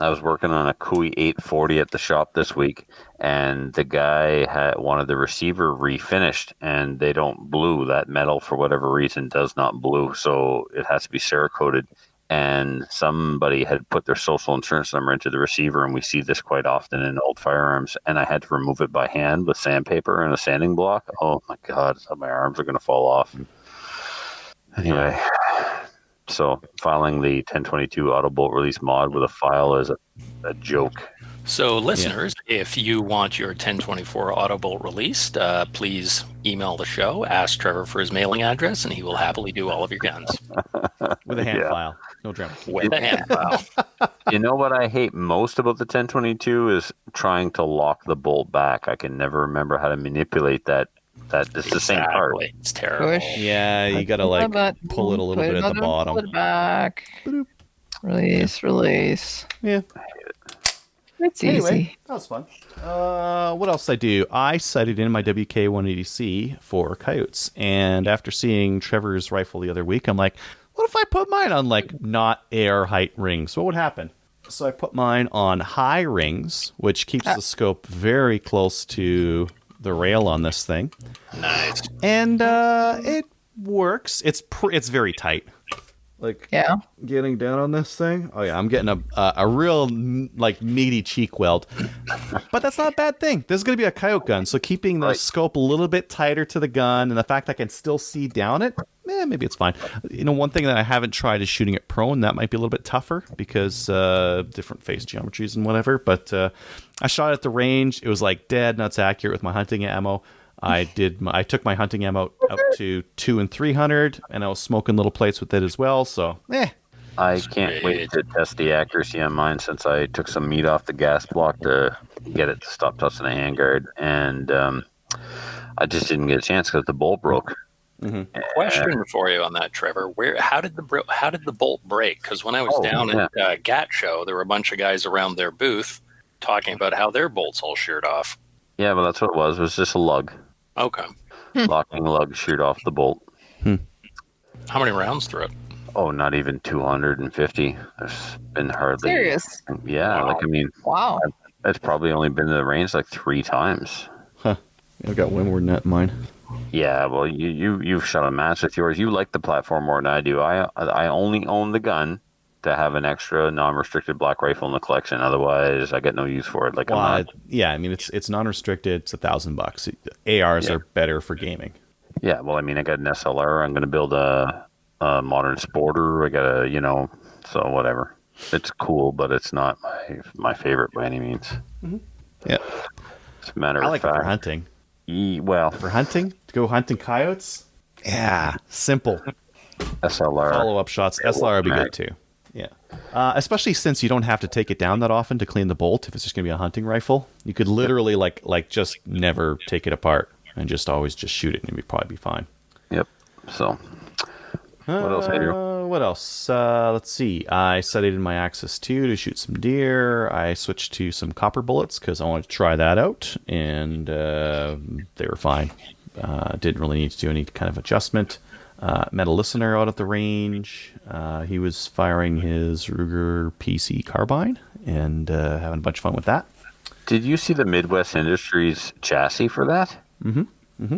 I was working on a Kui 840 at the shop this week, and the guy wanted the receiver refinished, and they don't blue. That metal, for whatever reason, does not blue, so it has to be Cerakoted. And somebody had put their social insurance number into the receiver, and we see this quite often in old firearms, and I had to remove it by hand with sandpaper and a sanding block. Oh my God, my arms are going to fall off. Anyway... So filing the 1022 auto bolt release mod with a file is a joke.
So listeners, if you want your 1024 auto bolt released, please email the show, ask Trevor for his mailing address, and he will happily do all of your guns.
With a hand file. No drama.
With a hand file.
You know what I hate most about the 1022 is trying to lock the bolt back. I can never remember how to manipulate that. It's the same part.
It's terrible.
Yeah, you gotta pull it a little bit at the bottom.
Pull it back. Release.
Yeah.
It's
anyway,
easy.
That was fun. What else did I do? I sighted in my WK-180C for coyotes, and after seeing Trevor's rifle the other week, I'm like, what if I put mine on not air height rings? What would happen? So I put mine on high rings, which keeps the scope very close to the rail on this thing.
Nice.
And it works. It's very tight. Getting down on this thing. Oh yeah, I'm getting a real meaty cheek weld. But that's not a bad thing. This is going to be a coyote gun, so keeping the scope a little bit tighter to the gun and the fact I can still see down it, maybe it's fine. One thing that I haven't tried is shooting it prone. That might be a little bit tougher because different face geometries and whatever. But I shot at the range. It was dead nuts accurate with my hunting ammo. I took my hunting ammo out to 200 and 300, and I was smoking little plates with it as well. So,
I can't wait to test the accuracy on mine since I took some meat off the gas block to get it to stop touching the handguard, and I just didn't get a chance because the bolt broke.
Mm-hmm. Question for you on that, Trevor. How did the bolt break? Because when I was down at GAT show, there were a bunch of guys around their booth talking about how their bolts all sheared off.
Yeah, well, that's what it was. It was just a lug.
Okay.
Locking lug sheared off the bolt.
How many rounds through it?
Oh, not even 250. There's been hardly.
Serious?
Yeah,
wow.
Wow.
It's probably only been to the range 3 times.
Huh. I've got way more than that in mine.
Yeah, well, you've shot a match with yours. You like the platform more than I do. I only own the gun to have an extra non-restricted black rifle in the collection. Otherwise, I get no use for it.
It's non-restricted. It's $1,000. ARs are better for gaming.
Yeah, well, I got an SLR. I'm going to build a modern sporter. I got so whatever. It's cool, but it's not my favorite by any means.
Mm-hmm. Yeah,
it's a matter of fact.
It for hunting. For hunting to go hunting coyotes. Yeah, simple.
SLR
follow-up shots. SLR would be good too. Yeah, especially since you don't have to take it down that often to clean the bolt. If it's just going to be a hunting rifle, you could literally just never take it apart and just always just shoot it, and you'd probably be fine.
Yep. So, what else, Andrew?
What else? Let's see. I studied in my Axis 2 to shoot some deer. I switched to some copper bullets because I wanted to try that out, and they were fine. Didn't really need to do any kind of adjustment. Met a listener out at the range. He was firing his Ruger PC carbine and having a bunch of fun with that.
Did you see the Midwest Industries chassis for that?
Mm-hmm. Mm-hmm.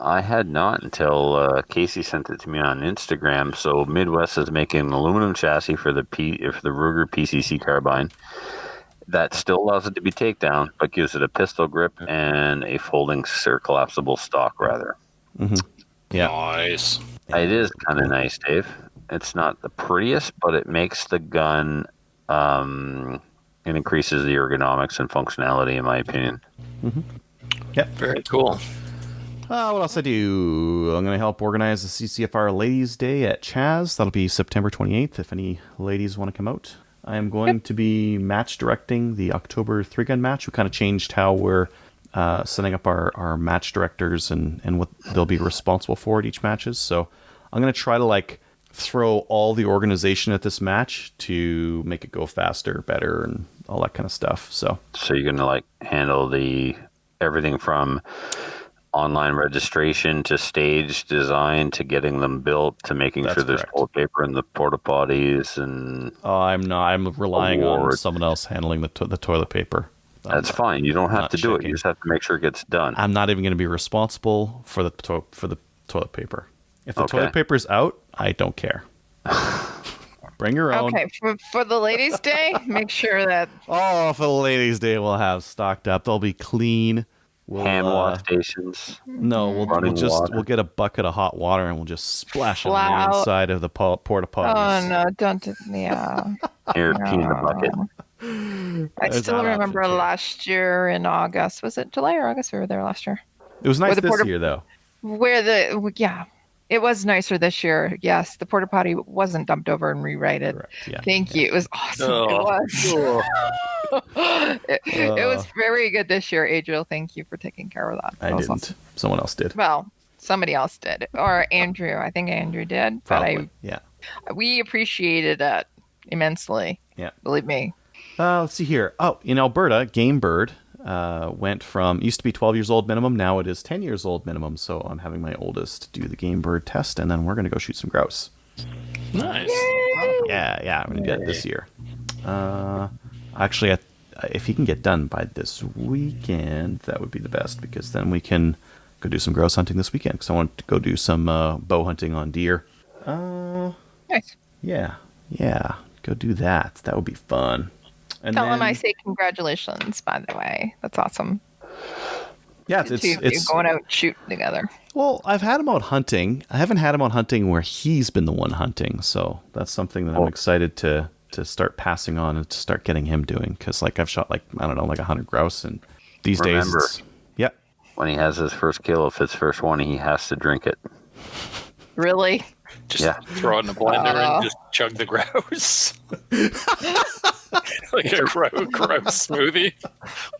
I had not until Casey sent it to me on Instagram. So Midwest is making an aluminum chassis for the Ruger PCC carbine that still allows it to be takedown, but gives it a pistol grip and a folding or collapsible stock, rather.
Mm-hmm. Yeah,
Nice.
It is kind of nice, Dave. It's not the prettiest, but it makes the gun. It increases the ergonomics and functionality, in my opinion.
Mm-hmm. Yep.
Very cool.
What else I do? I'm going to help organize the CCFR Ladies' Day at Chaz. That'll be September 28th, if any ladies want to come out. I am going to be match directing the October 3-gun match. We kind of changed how we're setting up our match directors and what they'll be responsible for at each matches. So I'm going to try to throw all the organization at this match to make it go faster, better, and all that kind of stuff. So
you're going to handle everything from online registration to stage design to getting them built to making sure there's toilet paper in the porta potties and.
I'm relying on someone else handling the toilet paper.
That's fine. You don't have to do it. You just have to make sure it gets done.
I'm not even going to be responsible for the toilet paper. If the toilet paper's out, I don't care. Bring your own.
Okay, for the Ladies' Day, make sure that.
Oh, for the Ladies' Day, we'll have stocked up. They'll be clean.
Hand wash stations.
No, we'll get a bucket of hot water and we'll just splash it on the inside of the porta potties.
Oh no! Don't. Yeah.
Here, pee in the bucket.
I still remember last year in August. Was it July or August? We were there last year.
It was nice this year, though.
It was nicer this year. Yes, the porta potty wasn't dumped over and rewrited. Thank you. It was awesome. It was very good this year. Adriel, thank you for taking care of that.
I didn't.
Awesome.
Someone else did.
Well, somebody else did, or Andrew. I think Andrew did.
Probably.
We appreciated it immensely.
Yeah.
Believe me.
Let's see here. Oh, in Alberta, Game Bird went from used to be 12 years old minimum. Now it is 10 years old minimum. So I'm having my oldest do the Game Bird test, and then we're going to go shoot some grouse.
Nice.
Yeah. I'm going to do that this year. Actually, if he can get done by this weekend, that would be the best, because then we can go do some grouse hunting this weekend, because I want to go do some bow hunting on deer.
Nice.
Yeah. Go do that. That would be fun. And
Tell him I say congratulations, by the way. That's awesome.
Yeah, it's
going out shooting together.
Well, I've had him out hunting. I haven't had him out hunting where he's been the one hunting. So that's something that I'm excited to start passing on and to start getting him doing. Because I've shot 100 grouse, and these days,
when he has his first kill, if it's first one, he has to drink it.
Really?
Just throw it in a blender and just chug the grouse. Like a grouse smoothie.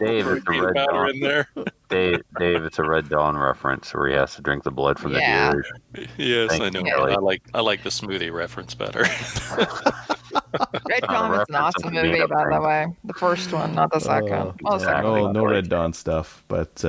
Dave, it's a Red Dawn.
In there.
Dave, it's a Red Dawn reference where he has to drink the blood from the deer.
Yes, I know. I like the smoothie reference better.
Red Dawn is an awesome movie, by the way. The first one, not the second.
No Red Dawn stuff, but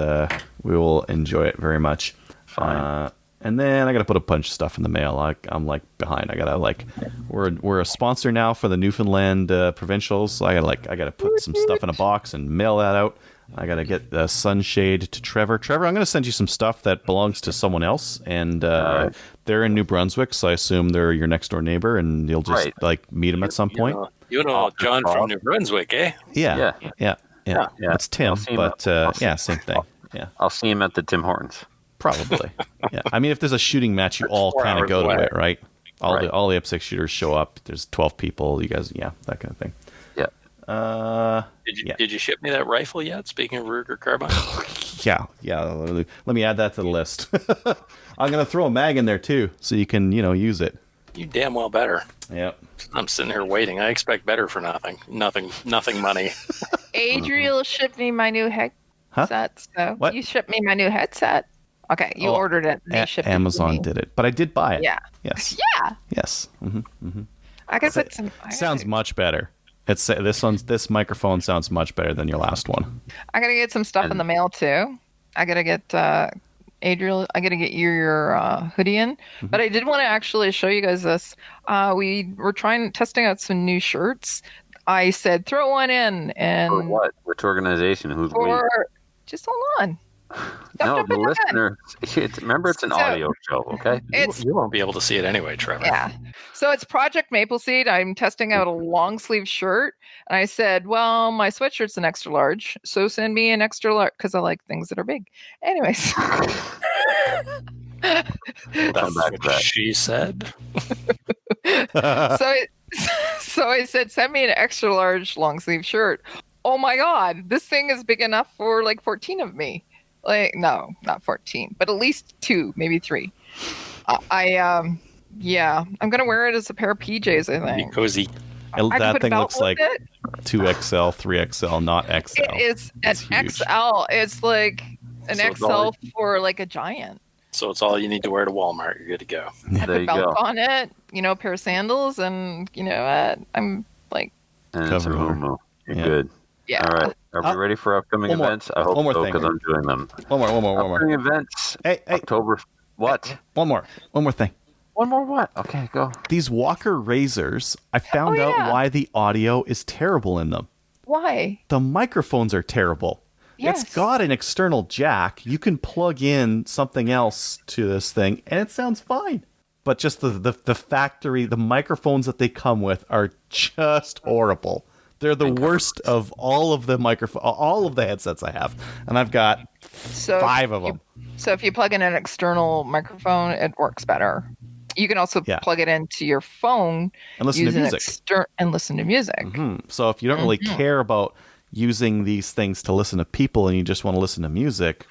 we will enjoy it very much.
Fine.
And then I got to put a bunch of stuff in the mail. I'm behind. I got to we're a sponsor now for the Newfoundland provincials. So I got to put some stuff in a box and mail that out. I got to get the sunshade to Trevor. Trevor, I'm going to send you some stuff that belongs to someone else, and they're in New Brunswick, so I assume they're your next door neighbor, and you'll just meet them at some point.
You know John from New Brunswick, eh?
Yeah. It's Tim, but same thing. Yeah,
I'll see him at the Tim Hortons.
Probably. Yeah. I mean, if there's a shooting match, you all kind of go to it, right? All the IPSC shooters show up. There's 12 people. You guys, that kind of thing.
Yeah.
Did you ship me that rifle yet? Speaking of Ruger carbine.
Yeah. Let me add that to the list. I'm gonna throw a mag in there too, so you can use it.
You damn well better.
Yep.
I'm sitting here waiting. I expect better for nothing. Nothing money.
Adriel shipped me my new headset. So
What?
you shipped me my new headset. Okay, you ordered it. And they shipped
Amazon
it to me.
did it, but I did buy it.
Yeah.
Yes.
Yeah.
Yes.
I gotta put some.
Sounds much better. This microphone sounds much better than your last one.
I gotta get some stuff in the mail too. I gotta get Adriel. I gotta get your hoodie in. But I did want to actually show you guys this. We were testing out some new shirts. I said throw one in, and
For what? Which organization? Who's we?
Just hold on.
No, the listener. Remember, it's an audio show, okay?
You won't be able to see it anyway, Trevor.
Yeah. So it's Project Maple Seed. I'm testing out a long sleeve shirt. And I said, well, my sweatshirt's an extra large. So send me an extra large because I like things that are big. Anyways.
That's what she said.
So I said, send me an extra large long sleeve shirt. Oh my God, this thing is big enough for like 14 of me. Like, no, not 14, but at least 2, maybe 3. I'm gonna wear it as a pair of PJs. I think.
Be cozy.
That thing looks like 2XL, 3XL, not XL.
It is an XL. It's like an XL for like a giant.
So it's all you need to wear to Walmart. You're good to go.
I put belt on it, a pair of sandals, and I'm like.
And it's a moo-moo. You're good.
Yeah.
All right. Are we ready for upcoming events? I hope so, because I'm doing them.
One more.
Upcoming events.
Hey.
October. What?
One more thing.
One more what? Okay, go.
These Walker razors, I found out why the audio is terrible in them.
Why?
The microphones are terrible.
Yes.
It's got an external jack. You can plug in something else to this thing, and it sounds fine. But just the factory, the microphones that they come with are just horrible. They're the worst of all of the headsets I have, and I've got 5 of them.
So if you plug in an external microphone, it works better. You can also plug it into your phone
and listen to music. So if you don't really care about using these things to listen to people, and you just want to listen to music,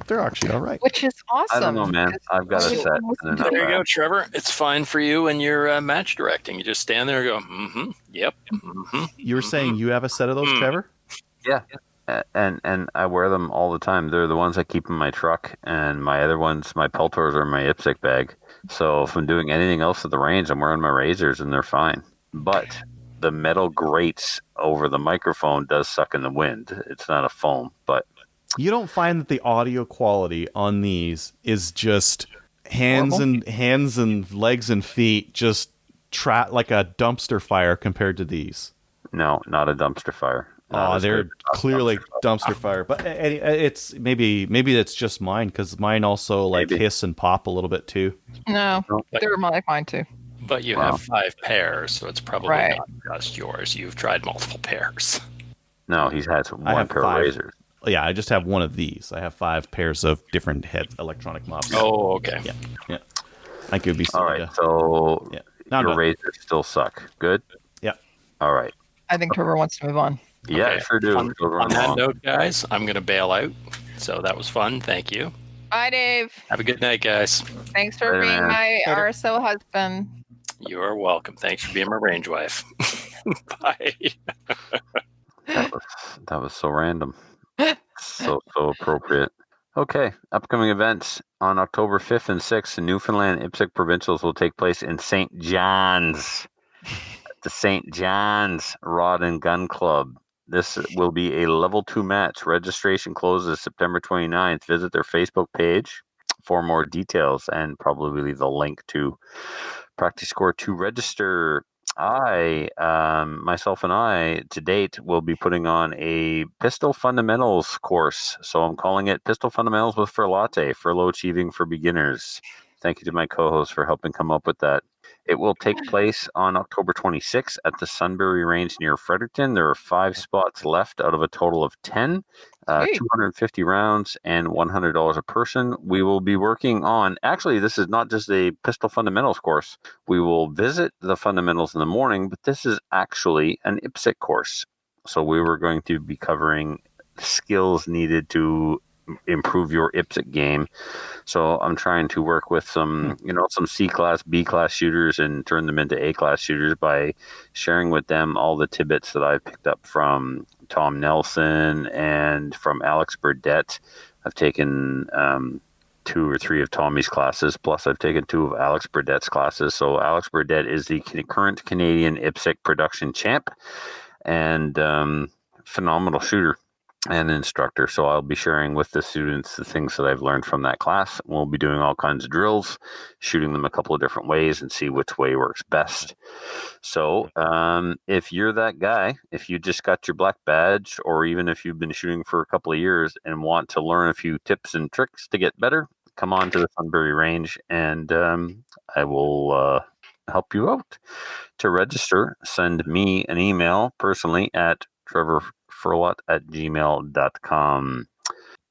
they're actually all right.
Which is awesome.
I don't know, man. I've got a set.
There you go, Trevor. It's fine for you when you're match directing. You just stand there and go, yep.
You were saying you have a set of those, Trevor?
Yeah. And I wear them all the time. They're the ones I keep in my truck, and my other ones, my Peltors, are in my IPSC bag. So if I'm doing anything else at the range, I'm wearing my razors, and they're fine. But the metal grates over the microphone does suck in the wind. It's not a foam, but...
You don't find that the audio quality on these is just hands and legs and feet just like a dumpster fire compared to these?
No, not a dumpster fire.
They're clearly dumpster fire. But it's maybe it's just mine, because mine also hiss and pop a little bit too.
No, they're like mine too.
But you have 5 pairs, so it's probably not just yours. You've tried multiple pairs.
No, he's had one pair of razors.
Yeah, I just have one of these. I have 5 pairs of different electronic mops.
Oh, okay.
Yeah. I could be
all right. So your razors still suck. Good.
Yeah.
All right.
I think Trevor wants to move on.
Yeah,
okay.
Sure do.
On that note, guys, I'm going to bail out. So that was fun. Thank you.
Bye, Dave.
Have a good night, guys.
Thanks for being my RSO husband.
You are welcome. Thanks for being my range wife. Bye.
That was so random. So appropriate. Okay, upcoming events on October 5th and 6th, the Newfoundland IPSC Provincials will take place in St. John's, the St. John's Rod and Gun Club. This will be a level 2 match. Registration closes September 29th. Visit their Facebook page for more details and probably the link to Practice Score to register. Myself and I, to date, will be putting on a Pistol Fundamentals course. So I'm calling it Pistol Fundamentals with Furlow Achieving for Beginners. Thank you to my co-host for helping come up with that. It will take place on October 26th at the Sunbury Range near Fredericton. There are 5 spots left out of a total of 10. 250 rounds and $100 a person. We will be working on, actually, this is not just a Pistol Fundamentals course. We will visit the fundamentals in the morning, but this is actually an IPSC course. So we were going to be covering skills needed to improve your IPSC game. So I'm trying to work with some C-class, B-class shooters and turn them into A-class shooters by sharing with them all the tidbits that I've picked up from Tom Nelson and from Alex Burdett. I've taken 2 or 3 of Tommy's classes, plus I've taken 2 of Alex Burdett's classes. So Alex Burdett is the current Canadian IPSC production champ and phenomenal shooter and instructor. So I'll be sharing with the students the things that I've learned from that class. We'll be doing all kinds of drills, shooting them a couple of different ways and see which way works best. So if you're that guy, if you just got your black badge, or even if you've been shooting for a couple of years and want to learn a few tips and tricks to get better, come on to the Sunbury Range and I will help you out. To register, send me an email personally at trevorfurlot@gmail.com.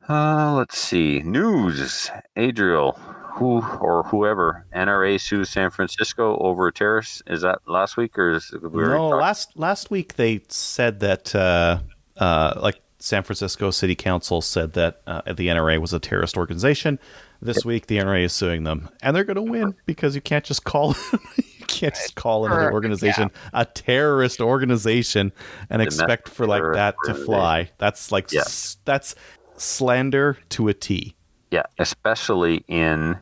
Let's see. News. Adriel, whoever, NRA sues San Francisco over terrorists. Is that last week or is it
last week they said that like San Francisco City Council said that the NRA was a terrorist organization. This week the NRA is suing them, and they're going to win because you can't just call another organization a terrorist organization and expect for like that to fly. That's like that's slander to a T.
Yeah, especially in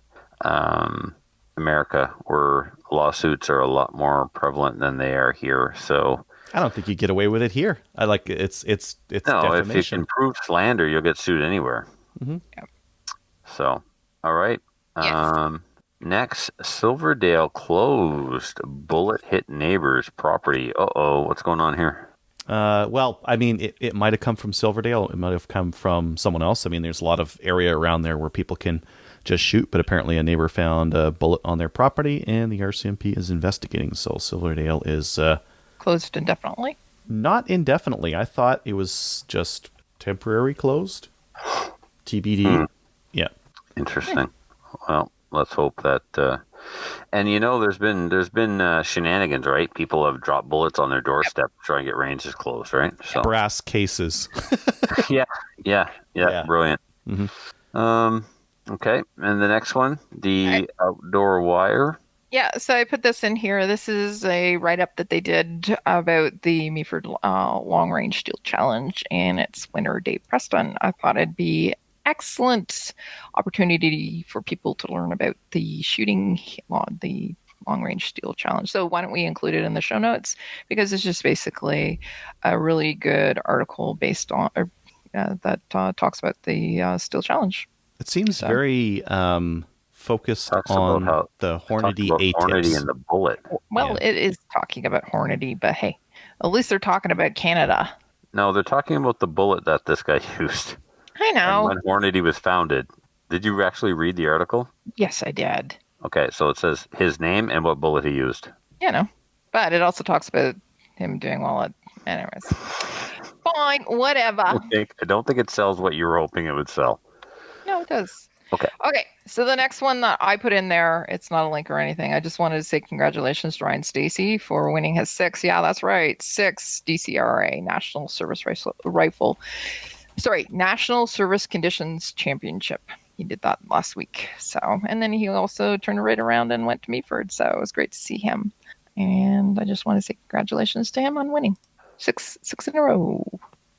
America, where lawsuits are a lot more prevalent than they are here. So
I don't think you get away with it here. I like it's no. Defamation.
If you can prove slander, you'll get sued anywhere.
Mm-hmm.
Yeah.
So, all right.
Yes.
Next, Silverdale closed. Bullet hit neighbor's property. What's going on here?
Well, I mean, it might have come from Silverdale. It might have come from someone else. I mean, there's a lot of area around there where people can just shoot, but apparently a neighbor found a bullet on their property, and the RCMP is investigating. So Silverdale is
closed indefinitely?
Not
indefinitely. I thought it was just temporary closed. TBD. Yeah.
Interesting. Well, let's hope that. And there's been shenanigans, right? People have dropped bullets on their doorstep to try and get ranges closed, right? So
brass cases.
yeah. Brilliant.
Mm-hmm.
Okay, and the next one, the outdoor wire.
Yeah, so I put this in here. This is a write-up that they did about the Meaford Long Range Steel Challenge and its winner, Dave Preston. I thought it'd be excellent opportunity for people to learn about the shooting the Long Range Steel Challenge. So why don't we include it in the show notes? Because it's just basically a really good article based on that talks about the Steel Challenge.
It seems very focused on the Hornady A-tips.
Hornady and the bullet.
Well, it is talking about Hornady, but hey, at least they're talking about Canada.
No, they're talking about the bullet that this guy used.
I know.
And when Hornady was founded. Did you actually read the article?
Yes, I did.
Okay, so it says his name and what bullet he used.
But it also talks about him doing well at... Anyways. Fine, whatever.
I don't think it sells what you were hoping it would sell.
No, it does.
Okay,
so the next one that I put in there, it's not a link or anything. I just wanted to say congratulations to Ryan Stacy for winning his 6th. Yeah, that's right. 6th DCRA National Service Rifle. National Service Conditions Championship. He did that last week. So, and then he also turned right around and went to Meaford. So it was great to see him. And I just want to say congratulations to him on winning 6 in a row.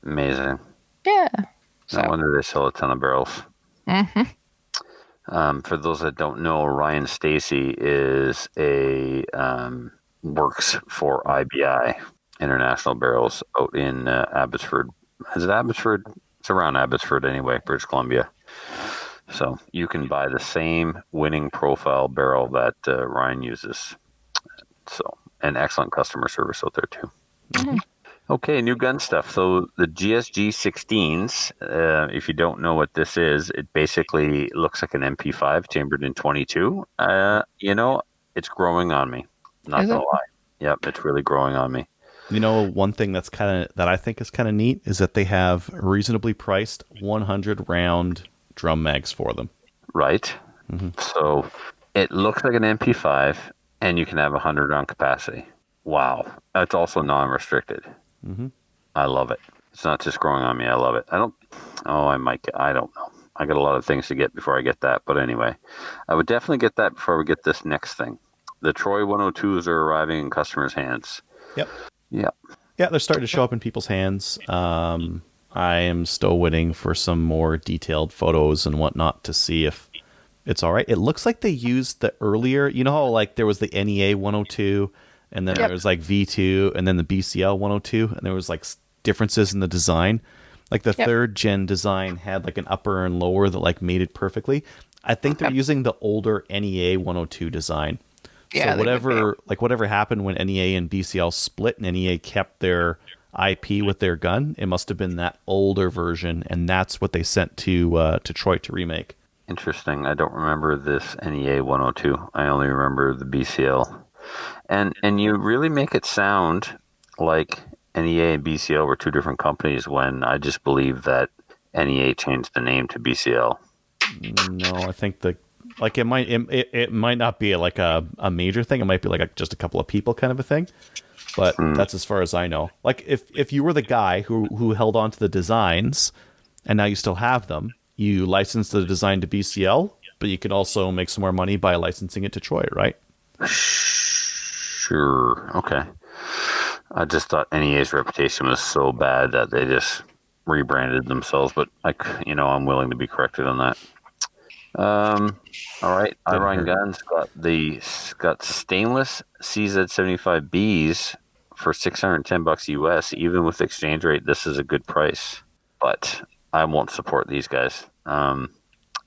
Amazing.
Yeah.
No wonder they sell a ton of barrels.
Mm-hmm.
For those that don't know, Ryan Stacy is works for IBI, International Barrels, out in Abbotsford. Is it Abbotsford? It's around Abbotsford anyway, British Columbia. So you can buy the same winning profile barrel that Ryan uses. So, and excellent customer service out there too.
Mm-hmm.
Okay, new gun stuff. So the GSG 16s, if you don't know what this is, it basically looks like an MP5 chambered in 22. It's growing on me. Not gonna lie. Yep, it's really growing on me.
One thing that I think is kind of neat is that they have reasonably priced 100 round drum mags for them.
Right.
Mm-hmm.
So it looks like an MP5, and you can have 100 round capacity. Wow. It's also non-restricted.
Mm-hmm.
I love it. It's not just growing on me. I love it. I don't know. I got a lot of things to get before I get that. But anyway, I would definitely get that before we get this next thing. The Troy 102s are arriving in customers' hands.
Yep.
Yep.
Yeah, they're starting to show up in people's hands. I am still waiting for some more detailed photos and whatnot to see if it's all right. It looks like they used the earlier, you know how like there was the NEA 102 and then there was like V2 and then the BCL 102 and there was like differences in the design. Like the third gen design had like an upper and lower that like made it perfectly. I think they're using the older NEA 102 design.
Yeah,
so whatever happened when NEA and BCL split and NEA kept their IP with their gun, it must have been that older version, and that's what they sent to Detroit to remake.
Interesting. I don't remember this NEA 102. I only remember the BCL. And you really make it sound like NEA and BCL were two different companies when I just believe that NEA changed the name to BCL.
No, I think it might not be like a major thing. It might be like just a couple of people kind of a thing. But that's as far as I know. Like if you were the guy who held on to the designs and now you still have them, you license the design to BCL, but you can also make some more money by licensing it to Troy, right?
Sure. Okay. I just thought NEA's reputation was so bad that they just rebranded themselves, but I'm willing to be corrected on that. All right. Iron Guns got stainless CZ75Bs for $610 US. Even with exchange rate, this is a good price. But I won't support these guys.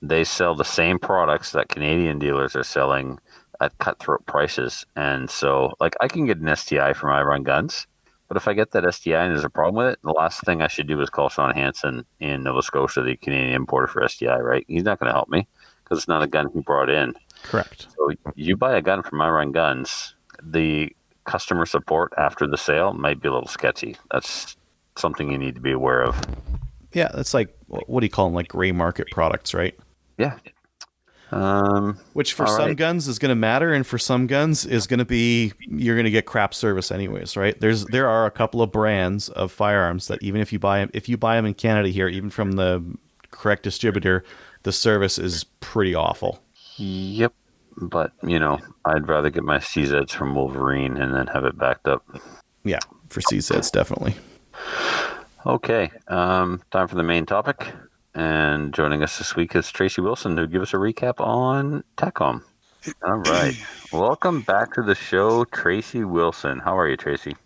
They sell the same products that Canadian dealers are selling at cutthroat prices, and so like I can get an STI from Iron Guns, but if I get that STI and there's a problem with it, the last thing I should do is call Sean Hansen in Nova Scotia, the Canadian importer for STI. Right? He's not going to help me because it's not a gun he brought in.
Correct.
So you buy a gun from Iron Guns, the customer support after the sale might be a little sketchy. That's something you need to be aware of.
Yeah, that's like, what do you call them? Like gray market products, right?
Yeah.
Which for some guns is going to matter, and for some guns is going to be you're going to get crap service anyways, right? There are a couple of brands of firearms that even if you buy them in Canada here, even from the correct distributor, the service is pretty awful.
Yep. But, I'd rather get my CZs from Wolverine and then have it backed up.
Yeah, for CZs, definitely.
Okay. Time for the main topic. And joining us this week is Tracy Wilson, who'll give us a recap on Taccom. All right. Welcome back to the show, Tracy Wilson. How are you, Tracy?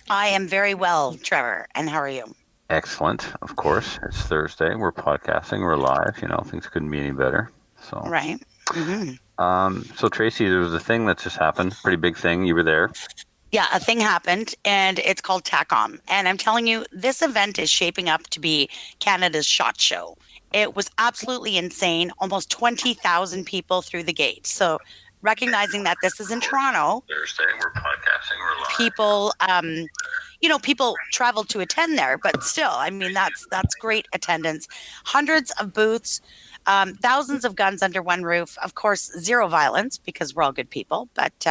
I am very well, Trevor. And how are you?
Excellent. Of course. It's Thursday. We're podcasting. We're live. Things couldn't be any better. So.
Right. Mm-hmm.
So, Tracy, there was a thing that just happened. Pretty big thing. You were there.
Yeah, a thing happened, and it's called Taccom. And I'm telling you, this event is shaping up to be Canada's SHOT Show. It was absolutely insane. Almost 20,000 people through the gate. So recognizing that this is in Toronto,
Thursday, we're podcasting. We're live.
People traveled to attend there, but still, I mean, that's great attendance. Hundreds of booths, thousands of guns under one roof. Of course, zero violence because we're all good people, but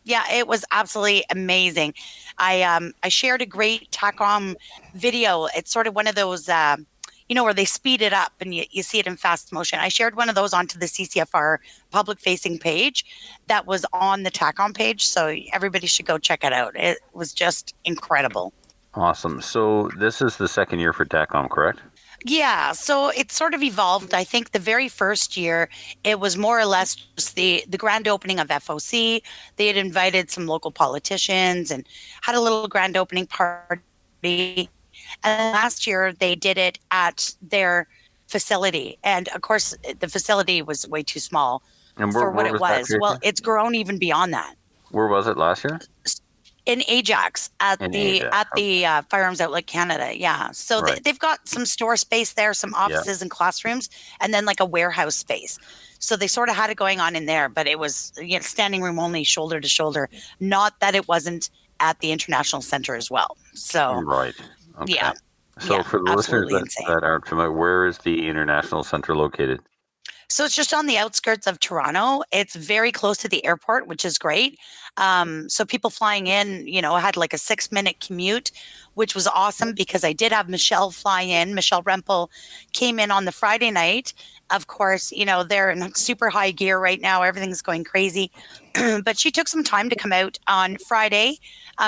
yeah, it was absolutely amazing. I shared a great Taccom video. It's sort of one of those, where they speed it up and you see it in fast motion. I shared one of those onto the CCFR public-facing page that was on the Taccom page, so everybody should go check it out. It was just incredible.
Awesome. So this is the second year for Taccom, correct?
Yeah, so it sort of evolved. I think the very first year, it was more or less just the grand opening of FOC. They had invited some local politicians and had a little grand opening party. And last year, they did it at their facility. And of course, the facility was way too small for what it was. Well, it's grown even beyond that.
Where was it last year?
In Ajax at the Firearms Outlet Canada, yeah. So
right.
They've got some store space there, some offices and classrooms, and then like a warehouse space. So they sort of had it going on in there, but it was standing room only, shoulder to shoulder. Not that it wasn't at the International Center as well. So
right, okay.
Yeah.
So for the listeners that aren't familiar, where is the International Center located?
So it's just on the outskirts of Toronto. It's very close to the airport, which is great. So people flying in, had like a 6-minute commute, which was awesome because I did have Michelle fly in. Michelle Rempel came in on the Friday night. Of course, they're in super high gear right now. Everything's going crazy. But she took some time to come out on Friday.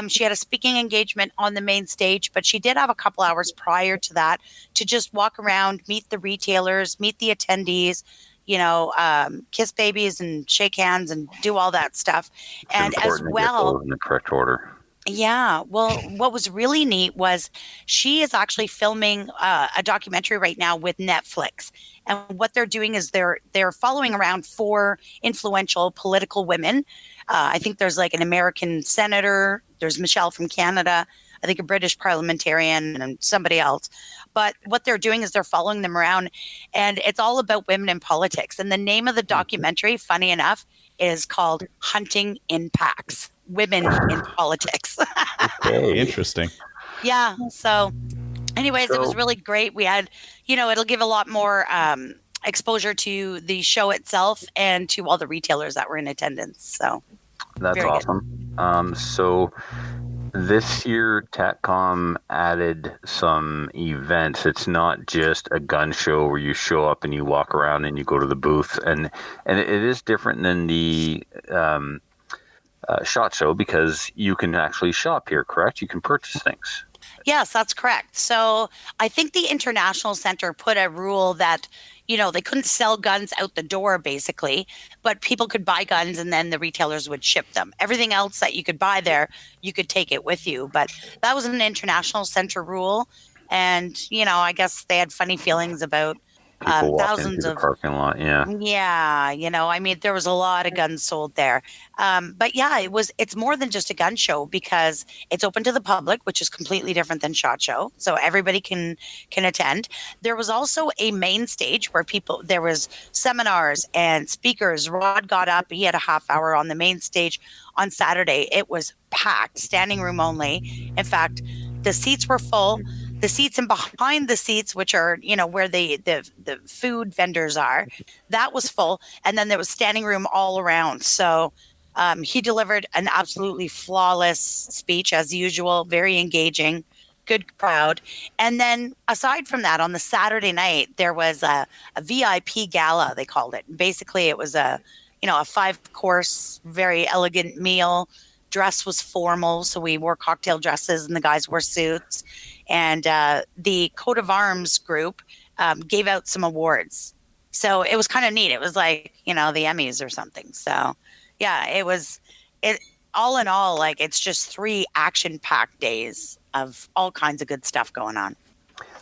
She had a speaking engagement on the main stage, but she did have a couple hours prior to that to just walk around, meet the retailers, meet the attendees, kiss babies and shake hands and do all that stuff.
It's
And as
important to get
well,
those in the correct order.
yeah, well, what was really neat was she is actually filming a documentary right now with Netflix, and what they're doing is they're following around 4 influential political women. I think there's like an American senator, there's Michelle from Canada, I think a British parliamentarian, and somebody else. But what they're doing is they're following them around, and it's all about women in politics. And the name of the documentary, funny enough, is called "Hunting in Packs: Women in Politics."
Okay.
Interesting.
Yeah. So, anyways, it was
So-
really great. We had, it'll give a lot more exposure to the show itself and to all the retailers that were in attendance. So,
That's
very good.
awesome. So this year, Taccom added some events. It's not just a gun show where you show up and you walk around and you go to the booth, and it is different than the SHOT Show because you can actually shop here. Correct? You can purchase things.
Yes, that's correct. So I think the International Center put a rule that, they couldn't sell guns out the door basically, but people could buy guns and then the retailers would ship them. Everything else that you could buy there, you could take it with you. But that was an International Center rule. And, I guess they had funny feelings about
People walk into
thousands
the
of.
parking lot. Yeah.
Yeah, there was a lot of guns sold there. But yeah, it's more than just a gun show because it's open to the public, which is completely different than SHOT Show. So everybody can attend. There was also a main stage where there was seminars and speakers. Rod got up, he had a half hour on the main stage on Saturday. It was packed, standing room only. In fact, the seats were full. The seats and behind the seats, which are, where the food vendors are, that was full. And then there was standing room all around. So he delivered an absolutely flawless speech as usual, very engaging, good crowd. And then aside from that, on the Saturday night, there was a VIP gala, they called it. Basically, it was a 5-course, very elegant meal. Dress was formal, so we wore cocktail dresses and the guys wore suits. And the Coat of Arms group gave out some awards. So it was kind of neat. It was like, the Emmys or something. So yeah, it all in all, like it's just 3 action-packed days of all kinds of good stuff going on.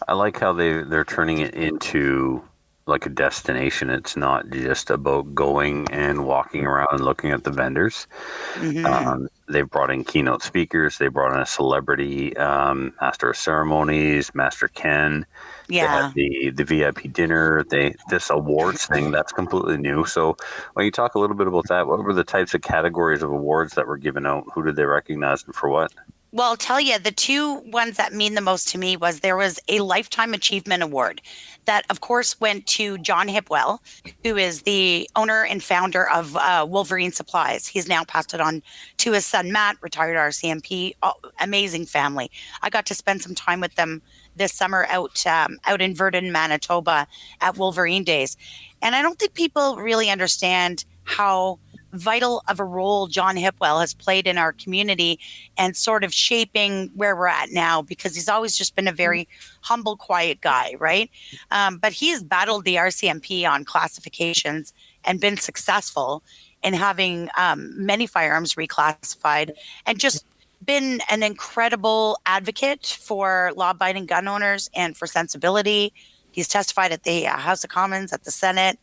I like how they're turning it into like a destination. It's not just about going and walking around and looking at the vendors.
Mm-hmm.
They've brought in keynote speakers. They brought in a celebrity master of ceremonies, Master Ken.
Yeah.
They had the VIP dinner. This awards thing that's completely new. So, when you talk a little bit about that, what were the types of categories of awards that were given out? Who did they recognize and for what?
Well, I'll tell you, the 2 ones that mean the most to me was there was a Lifetime Achievement Award that, of course, went to John Hipwell, who is the owner and founder of Wolverine Supplies. He's now passed it on to his son, Matt, retired RCMP. Oh, amazing family. I got to spend some time with them this summer out in Virden, Manitoba at Wolverine Days. And I don't think people really understand how vital of a role John Hipwell has played in our community and sort of shaping where we're at now, because he's always just been a very humble, quiet guy, right? But he has battled the RCMP on classifications and been successful in having many firearms reclassified and just been an incredible advocate for law-abiding gun owners and for sensibility. He's testified at the House of Commons, at the Senate.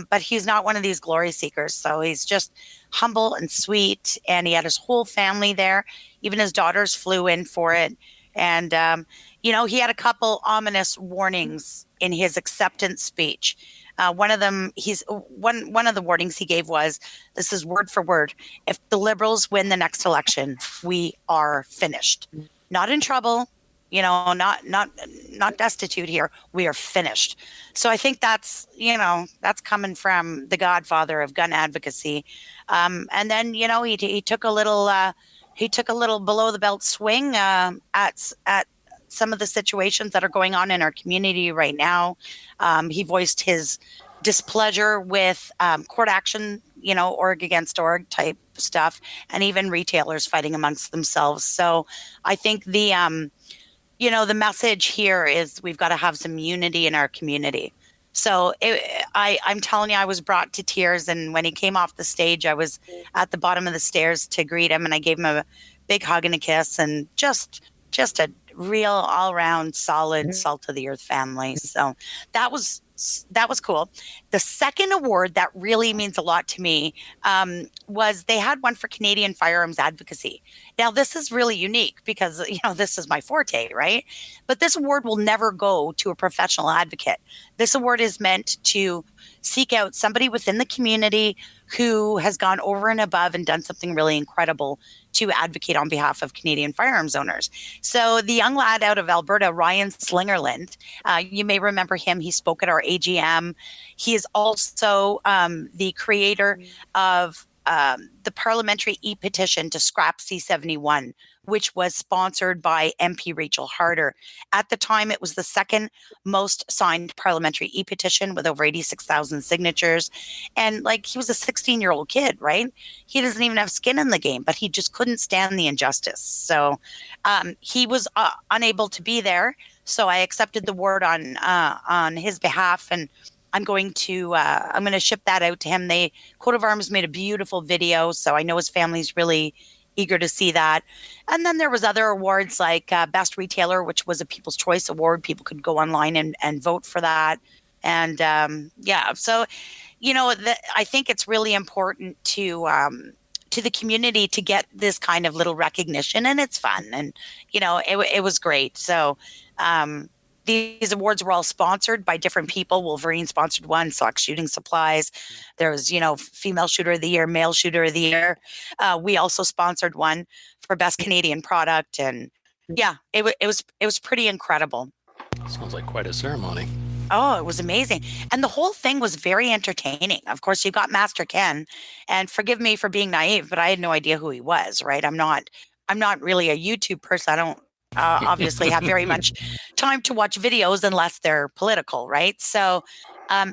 But he's not one of these glory seekers. So he's just humble and sweet. And he had his whole family there. Even his daughters flew in for it. And, he had a couple ominous warnings in his acceptance speech. One of them, one of the warnings he gave was, this is word for word, if the Liberals win the next election, we are finished. Not in trouble. Not destitute here. We are finished. So I think that's coming from the godfather of gun advocacy. And then, he took a little below the belt swing at some of the situations that are going on in our community right now. He voiced his displeasure with court action, org against org type stuff, and even retailers fighting amongst themselves. So I think the message here is we've got to have some unity in our community. So I'm telling you, I was brought to tears. And when he came off the stage, I was at the bottom of the stairs to greet him, and I gave him a big hug and a kiss, and just a real all around solid salt of the earth family. So that was cool. The second award that really means a lot to me was they had one for Canadian firearms advocacy. Now this is really unique because this is my forte, right? But this award will never go to a professional advocate. This award is meant to seek out somebody within the community who has gone over and above and done something really incredible to advocate on behalf of Canadian firearms owners. So the young lad out of Alberta, Ryan Slingerland, you may remember him. He spoke at our AGM. He is also the creator of the parliamentary e-petition to scrap C-71, which was sponsored by MP Rachel Harder. At the time, it was the second most signed parliamentary e-petition with over 86,000 signatures. And he was a 16-year-old kid, right? He doesn't even have skin in the game, but he just couldn't stand the injustice. So he was unable to be there. So I accepted the award on his behalf, and I'm going to ship that out to him. Coat of Arms made a beautiful video, so I know his family's really eager to see that. And then there was other awards like Best Retailer, which was a People's Choice Award. People could go online and vote for that. And so I think it's really important to the community to get this kind of little recognition, and it's fun, and it was great. So these awards were all sponsored by different people. Wolverine sponsored one, Select Shooting Supplies. There was, Female Shooter of the Year, Male Shooter of the Year. We also sponsored one for Best Canadian Product, and it was pretty incredible.
Sounds like quite a ceremony.
Oh, it was amazing. And the whole thing was very entertaining. Of course, you got Master Ken, and forgive me for being naive, but I had no idea who he was, right? I'm not really a YouTube person. I don't obviously have very much time to watch videos unless they're political, right? So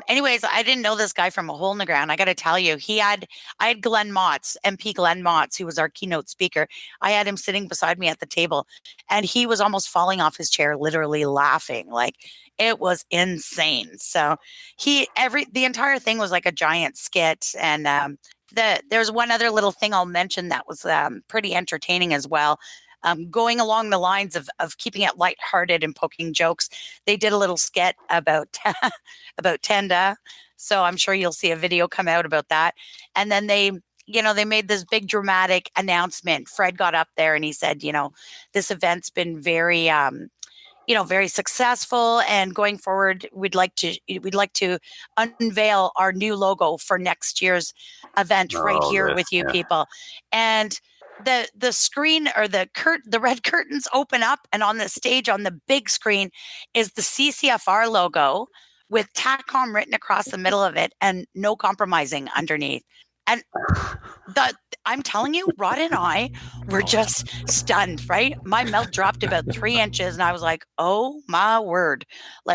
anyways, I didn't know this guy from a hole in the ground. I got to tell you, I had Glenn Motz, MP Glenn Motz, who was our keynote speaker. I had him sitting beside me at the table, and he was almost falling off his chair, literally laughing. It was insane. So the entire thing was like a giant skit. And there's one other little thing I'll mention that was pretty entertaining as well. Going along the lines of keeping it lighthearted and poking jokes, they did a little skit about Tenda. So I'm sure you'll see a video come out about that. And then they made this big dramatic announcement. Fred got up there and he said, this event's been very, very successful, and going forward, we'd like to unveil our new logo for next year's event right here with you people. And the screen or the red curtains open up, and on the stage on the big screen is the CCFR logo with Taccom written across the middle of it and no compromising underneath. And I'm telling you, Rod and I were just stunned, right? My mouth dropped about 3 inches, and I was like, oh my word.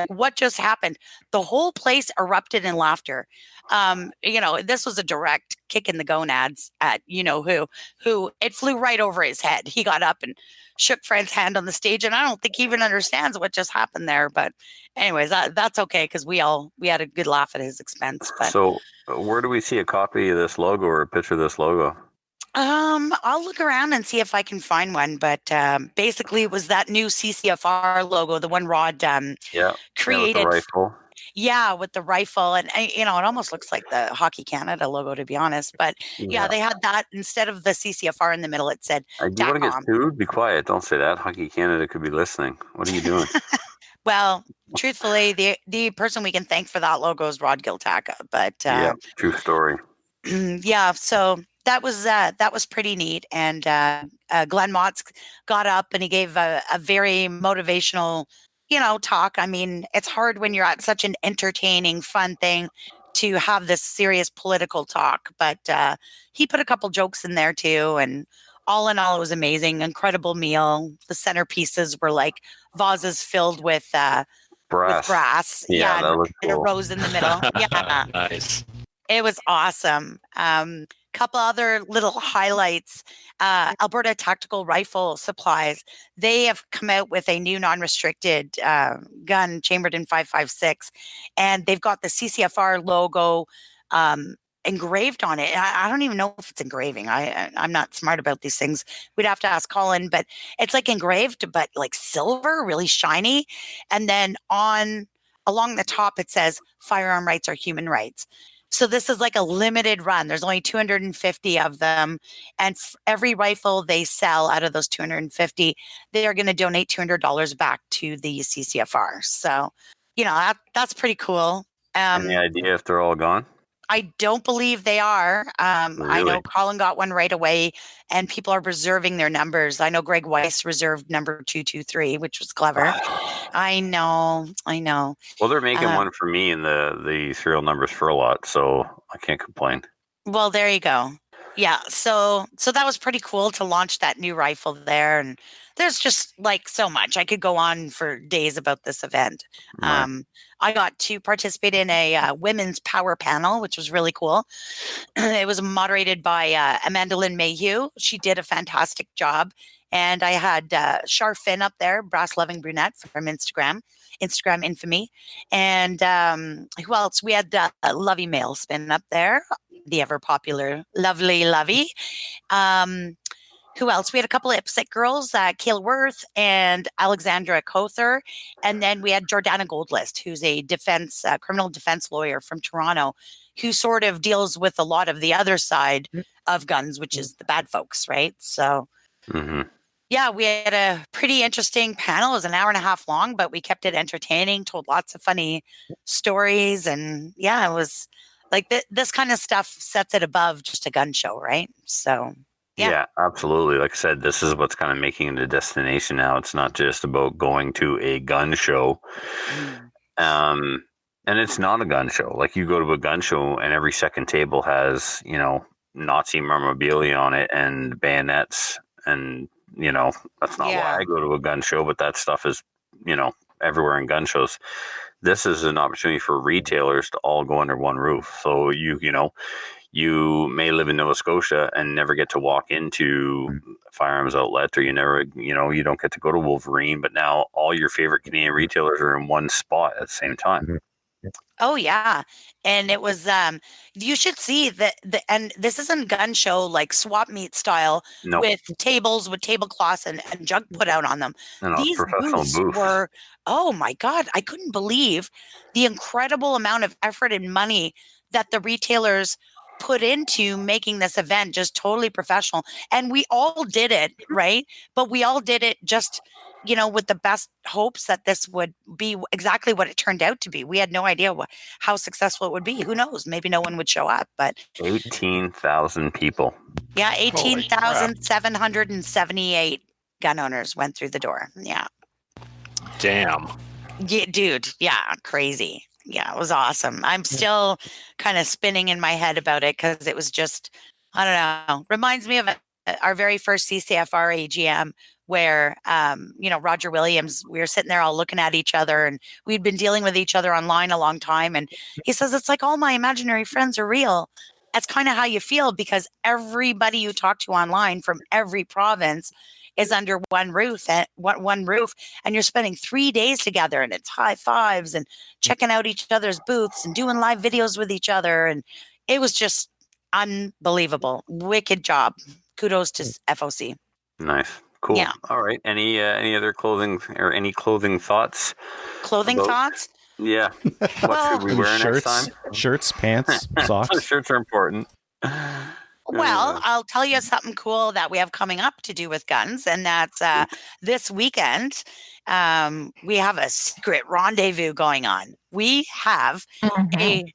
What just happened? The whole place erupted in laughter. This was a direct kick in the gonads at who it flew right over his head. He got up and shook Fred's hand on the stage, and I don't think he even understands what just happened there. But anyways, that's okay, because we had a good laugh at his expense. But
so where do we see a copy of this logo or a picture of this logo?
I'll look around and see if I can find one. But basically, it was that new CCFR logo, the one Rod created.
With the rifle.
Yeah, with the rifle, and it almost looks like the Hockey Canada logo, to be honest. But yeah, they had that instead of the CCFR in the middle. It said
Do you want to get sued? Be quiet. Don't say that. Hockey Canada could be listening. What are you doing?
Well, truthfully, the person we can thank for that logo is Rod Giltaka. But
true story.
Yeah, so that was pretty neat. And Glenn Motz got up and he gave a very motivational talk. I mean, it's hard when you're at such an entertaining, fun thing to have this serious political talk, but he put a couple jokes in there too. And all in all, it was amazing. Incredible meal. The centerpieces were like vases filled with brass.
Yeah, that was cool.
A rose in the middle. Yeah.
Nice.
It was awesome. couple other little highlights. Alberta Tactical Rifle Supplies, they have come out with a new non-restricted gun chambered in 5.56, and they've got the CCFR logo engraved on it. I don't even know if it's engraving. I'm not smart about these things. We'd have to ask Colin, but it's like engraved, but like silver, really shiny. And then along the top, it says firearm rights are human rights. So this is like a limited run. There's only 250 of them. And every rifle they sell out of those 250, they are going to donate $200 back to the CCFR. So, that's pretty cool.
Any idea if they're all gone?
I don't believe they are.
Really?
I know Colin got one right away, and people are reserving their numbers. I know Greg Weiss reserved number 223, which was clever. I know.
Well, they're making one for me in the serial numbers for a lot, so I can't complain.
Well, there you go. Yeah, so that was pretty cool to launch that new rifle there, and there's just like so much. I could go on for days about this event.
Right.
I got to participate in a women's power panel, which was really cool. It was moderated by Amanda Lynn Mayhew. She did a fantastic job. And I had Char Finn up there, brass loving brunette from Instagram infamy. And who else? We had Lovey Male Spin up there, the ever popular Lovely Lovey. Who else? We had a couple of IPSC girls, Kayla Worth and Alexandra Cother. And then we had Jordana Goldlist, who's a criminal defense lawyer from Toronto, who sort of deals with a lot of the other side of guns, which is the bad folks, right? So, yeah, we had a pretty interesting panel. It was an hour and a half long, but we kept it entertaining, told lots of funny stories. And yeah, it was like this kind of stuff sets it above just a gun show, right? So...
Yeah, absolutely. Like I said, this is what's kind of making it a destination now. It's not just about going to a gun show. And it's not a gun show. Like you go to a gun show and every second table has, Nazi memorabilia on it and bayonets. And, that's not why I go to a gun show, but that stuff is, everywhere in gun shows. This is an opportunity for retailers to all go under one roof. So you may live in Nova Scotia and never get to walk into a firearms outlet, or you don't get to go to Wolverine, but now all your favorite Canadian retailers are in one spot at the same time.
Oh yeah. And it was you should see and this isn't gun show like swap meet style with tables with tablecloths and junk put out on them. These booths were, oh my God, I couldn't believe the incredible amount of effort and money that the retailers put into making this event just totally professional. And we all did it, right? But we all did it just, with the best hopes that this would be exactly what it turned out to be. We had no idea how successful it would be. Who knows? Maybe no one would show up, but
18,000 people.
Yeah, 18,778 gun owners went through the door. Yeah.
Damn.
Yeah, dude. Yeah, crazy. Yeah, it was awesome. I'm still kind of spinning in my head about it because it was just, I don't know, reminds me of our very first CCFR AGM where, Roger Williams, we were sitting there all looking at each other and we'd been dealing with each other online a long time. And he says, it's like all my imaginary friends are real. That's kind of how you feel because everybody you talk to online from every province is under one roof, and you're spending 3 days together, and it's high fives and checking out each other's booths and doing live videos with each other, and it was just unbelievable. Wicked job. Kudos to FOC.
Nice, cool.
Yeah.
All right. Any other clothing or any clothing thoughts?
Thoughts?
Yeah. What should we wear next time?
Shirts, pants, socks.
Shirts are important.
Well, I'll tell you something cool that we have coming up to do with guns, and that's this weekend. We have a secret rendezvous going on. We have a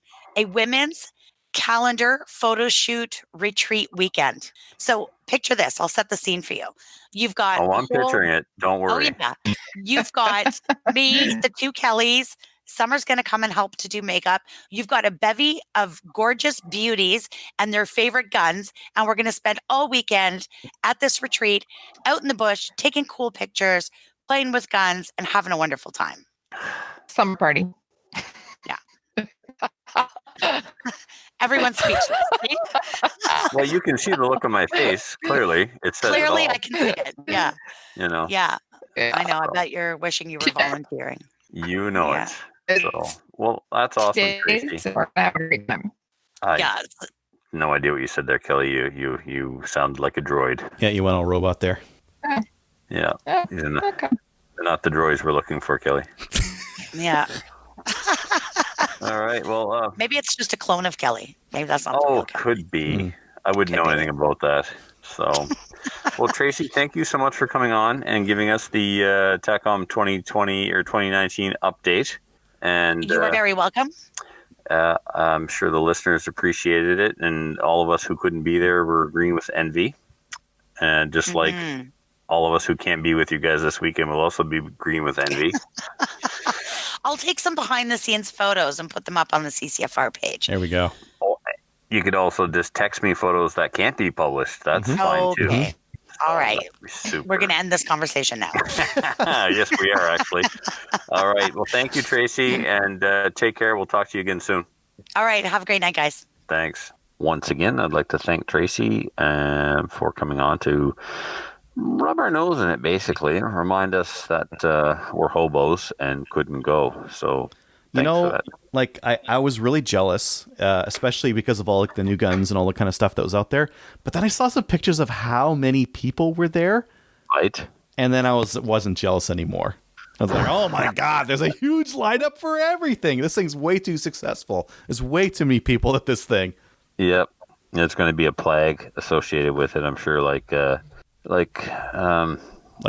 women's calendar photo shoot retreat weekend. So picture this. I'll set the scene for you. You've got.
Oh, I'm picturing it. Don't worry.
Oh yeah. You've got me, the two Kellys. Summer's going to come and help to do makeup. You've got a bevy of gorgeous beauties and their favorite guns. And we're going to spend all weekend at this retreat, out in the bush, taking cool pictures, playing with guns, and having a wonderful time.
Summer party.
Yeah. Everyone's speechless.
Well, you can see the look on my face. Clearly, it says
Clearly,
it all.
I can see it. Yeah.
You know.
Yeah.
Yeah.
I know. I bet you're wishing you were volunteering.
You know
Yeah.
it. So, well, that's awesome, Tracy.
So we're gonna have a great time.
I
Yeah.
no idea what you said there, Kelly. You sound like a droid.
Yeah, you went all robot there.
Yeah.
Yeah,
These are not,
okay.
they're not the droids we're looking for, Kelly.
Yeah.
All right. Well,
Maybe it's just a clone of Kelly. Maybe that's not the real Kelly.
could be. I wouldn't
Could
know
be.
anything about that. So, well, Tracy, thank you so much for coming on and giving us the Taccom 2020 or 2019 update. And
You are very welcome.
I'm sure the listeners appreciated it, and all of us who couldn't be there were agreeing with envy. And just like all of us who can't be with you guys this weekend will also be agreeing with envy.
I'll take some behind the scenes photos and put them up on the CCFR page.
There we go.
You could also just text me photos that can't be published. That's fine too.
Okay. All right.
Super.
We're going to end this conversation now.
Yes, we are actually. All right. Well, thank you, Tracy, and take care. We'll talk to you again soon.
All right. Have a great night, guys.
Thanks. Once again, I'd like to thank Tracy for coming on to rub our nose in it, basically, and remind us that we're hobos and couldn't go. So,
You
thanks for
know,
that.
like I was really jealous, especially because of all like the new guns and all the kind of stuff that was out there. But then I saw some pictures of how many people were there,
Right?
and then I wasn't jealous anymore. I was like, oh my god, there's a huge lineup for everything. This thing's way too successful. There's way too many people at this thing.
Yep. There's going to be a plague associated with it, I'm sure. Like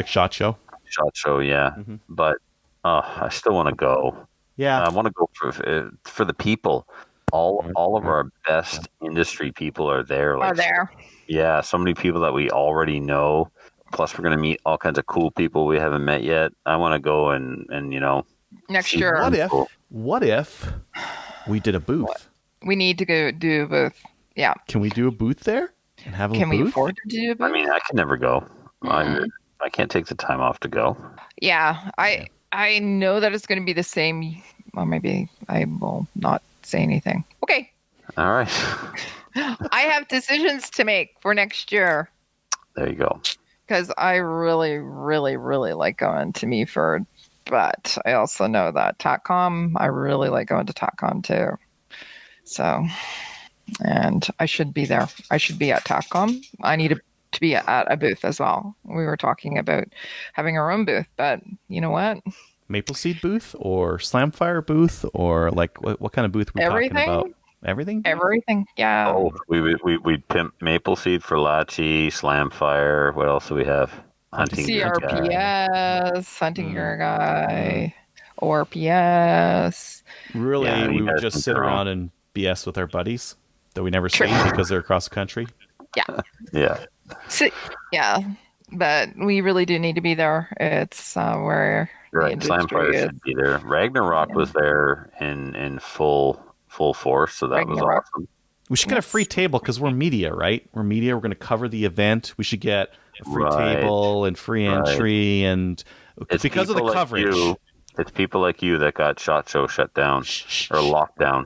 SHOT Show.
SHOT Show, yeah. But I still want to go.
Yeah.
I want to go for the people. All of our best industry people are there.
Are there?
Yeah, so many people that we already know. Plus, we're going to meet all kinds of cool people we haven't met yet. I want to go and
Next
see
year.
What if we did a booth?
We need to go do a booth. Yeah.
Can we do a booth there and have a
Can
booth?
we afford to do a booth?
I mean, I can never go. I can't take the time off to go.
Yeah. I know that it's going to be the same. Well, maybe I will not say anything. Okay.
All right.
I have decisions to make for next year
There you go.
because I really, really, really like going to Meaford. But I also know that Taccom, I really like going to Taccom too. So, and I should be there. I should be at Taccom. I need to be at a booth as well. We were talking about having our own booth, but you know what?
Maple Seed booth or Slamfire booth or like what kind of booth we're talking about? Everything?
Everything. Yeah.
Oh, we pimp Maple Seed for Lachi, Slamfire. What else do we have? Hunting Gear Guy.
CRPS, Hunting Gear Guy, ORPS.
Really,
Yeah,
we
you
would
guys
just
can
sit
throw.
around and BS with our buddies that we never see
Sure.
because they're across the country.
Yeah.
So, yeah, but we really do need to be there. It's where
Right.
the
Slamfire
industry is.
should be there. Ragnarok was there in full force, so that was
Ragnarok.
awesome.
We should get a free table because we're media, right? We're media. We're going to cover the event. We should get a free
Right.
table and free entry, and
It's
because of the
people like
coverage.
you- it's people like you that got SHOT Show shut down or locked down.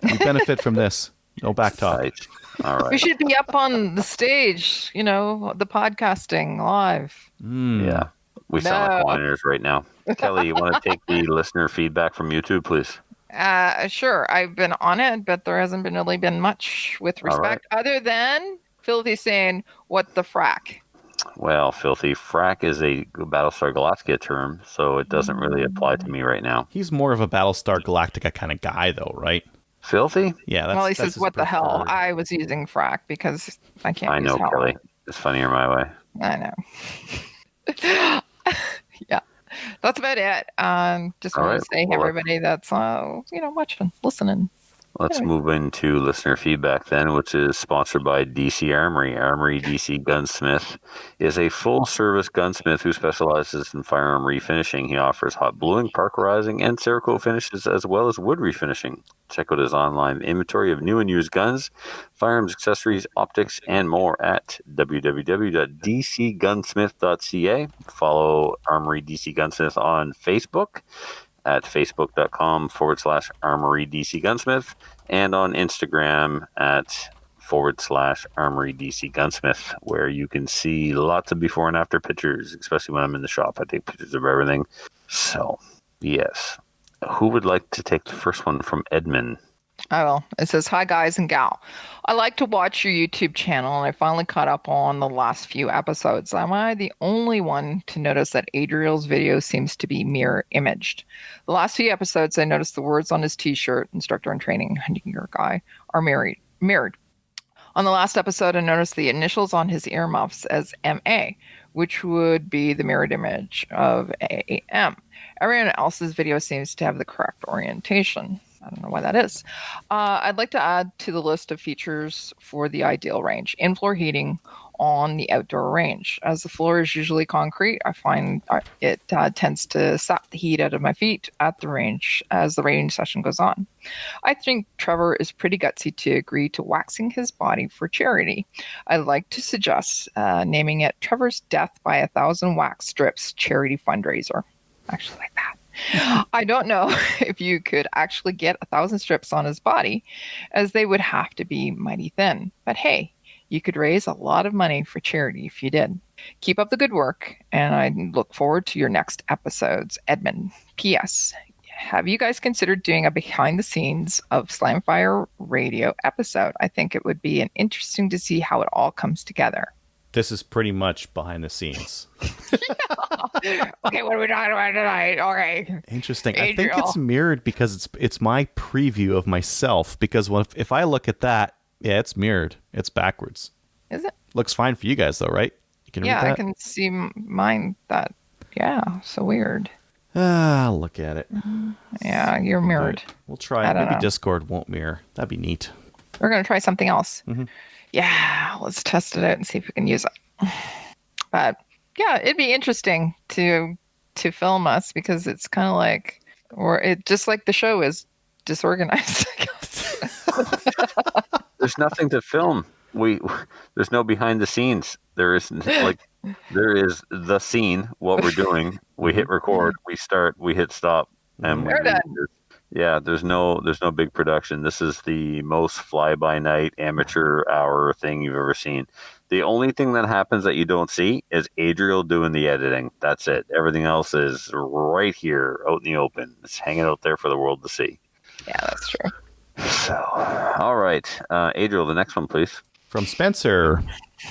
We benefit from this. No back talk.
Right. All
We
right.
should be up on the stage, the podcasting live.
Yeah. We sound like
No.
whiners right now. Kelly, you want to take the listener feedback from YouTube, please?
Sure, I've been on it, but there hasn't really been much with
All right.
respect other than Filthy saying, "What the frack?"
Well, Filthy, frack is a Battlestar Galactica term, so it doesn't really apply to me right now.
He's more of a Battlestar Galactica kind of guy, though, right?
Filthy?
Yeah. That's,
Well, he
that's
says,
his
"What the hell?"
preferred-
I was using frack because I can't
I
use
know,
hell.
Kelly. It's funnier my way.
I know. Yeah, that's about it. Just
All
want
right,
to say,
well,
everybody that's watching, listening.
Let's
Anyway.
move into listener feedback then, which is sponsored by DC Armory. Armory DC Gunsmith is a full-service gunsmith who specializes in firearm refinishing. He offers hot bluing, parkerizing, and Cerakote finishes, as well as wood refinishing. Check out his online inventory of new and used guns, firearms, accessories, optics, and more at www.dcgunsmith.ca. Follow Armory DC Gunsmith on Facebook at facebook.com/Armory DC Gunsmith and on Instagram at Facebook.com/Armory DC Gunsmith, where you can see lots of before and after pictures, especially when I'm in the shop. I take pictures of everything. So, yes. Who would like to take the first one from Edmund?
I will. It says, "Hi guys and gal. I like to watch your YouTube channel and I finally caught up on the last few episodes. Am I the only one to notice that Adriel's video seems to be mirror imaged? The last few episodes I noticed the words on his t-shirt, instructor in training, hunting gear guy, are mirrored. On the last episode I noticed the initials on his earmuffs as MA, which would be the mirrored image of AAM. Everyone else's video seems to have the correct orientation. I don't know why that is. I'd like to add to the list of features for the ideal range, in-floor heating on the outdoor range. As the floor is usually concrete, I find it tends to sap the heat out of my feet at the range as the range session goes on. I think Trevor is pretty gutsy to agree to waxing his body for charity. I'd like to suggest naming it Trevor's Death by 1,000 Wax Strips Charity Fundraiser. Actually like that. I don't know if you could actually get 1,000 strips on his body, as they would have to be mighty thin. But hey, you could raise a lot of money for charity if you did. Keep up the good work, and I look forward to your next episodes. Edmund. P.S. Have you guys considered doing a behind the scenes of Slamfire Radio episode? I think it would be interesting to see how it all comes together.
This is pretty much behind the scenes.
Okay, what are we talking about tonight? Okay.
Interesting.
Adriel.
I think it's mirrored because it's my preview of myself. Because if I look at that, yeah, it's mirrored. It's backwards.
Is it?
Looks fine for you guys, though, right? You can read that?
I can see mine. That. Yeah, so weird.
I'll look at it.
Yeah, you're mirrored.
We'll try it. Maybe Discord won't mirror. That'd be neat.
We're going to try something else.
Mm-hmm.
Yeah, let's test it out and see if we can use it. But yeah, it'd be interesting to film us because it's kind of like, or it just like the show is disorganized. I guess.
There's nothing to film. There's no behind the scenes. There is the scene. What we're doing. We hit record. We start. We hit stop. And
we're done.
Yeah, there's no big production. This is the most fly-by-night amateur hour thing you've ever seen. The only thing that happens that you don't see is Adriel doing the editing. That's it. Everything else is right here, out in the open. It's hanging out there for the world to see.
Yeah, that's true.
So, all right. Adriel, the next one, please.
From Spencer.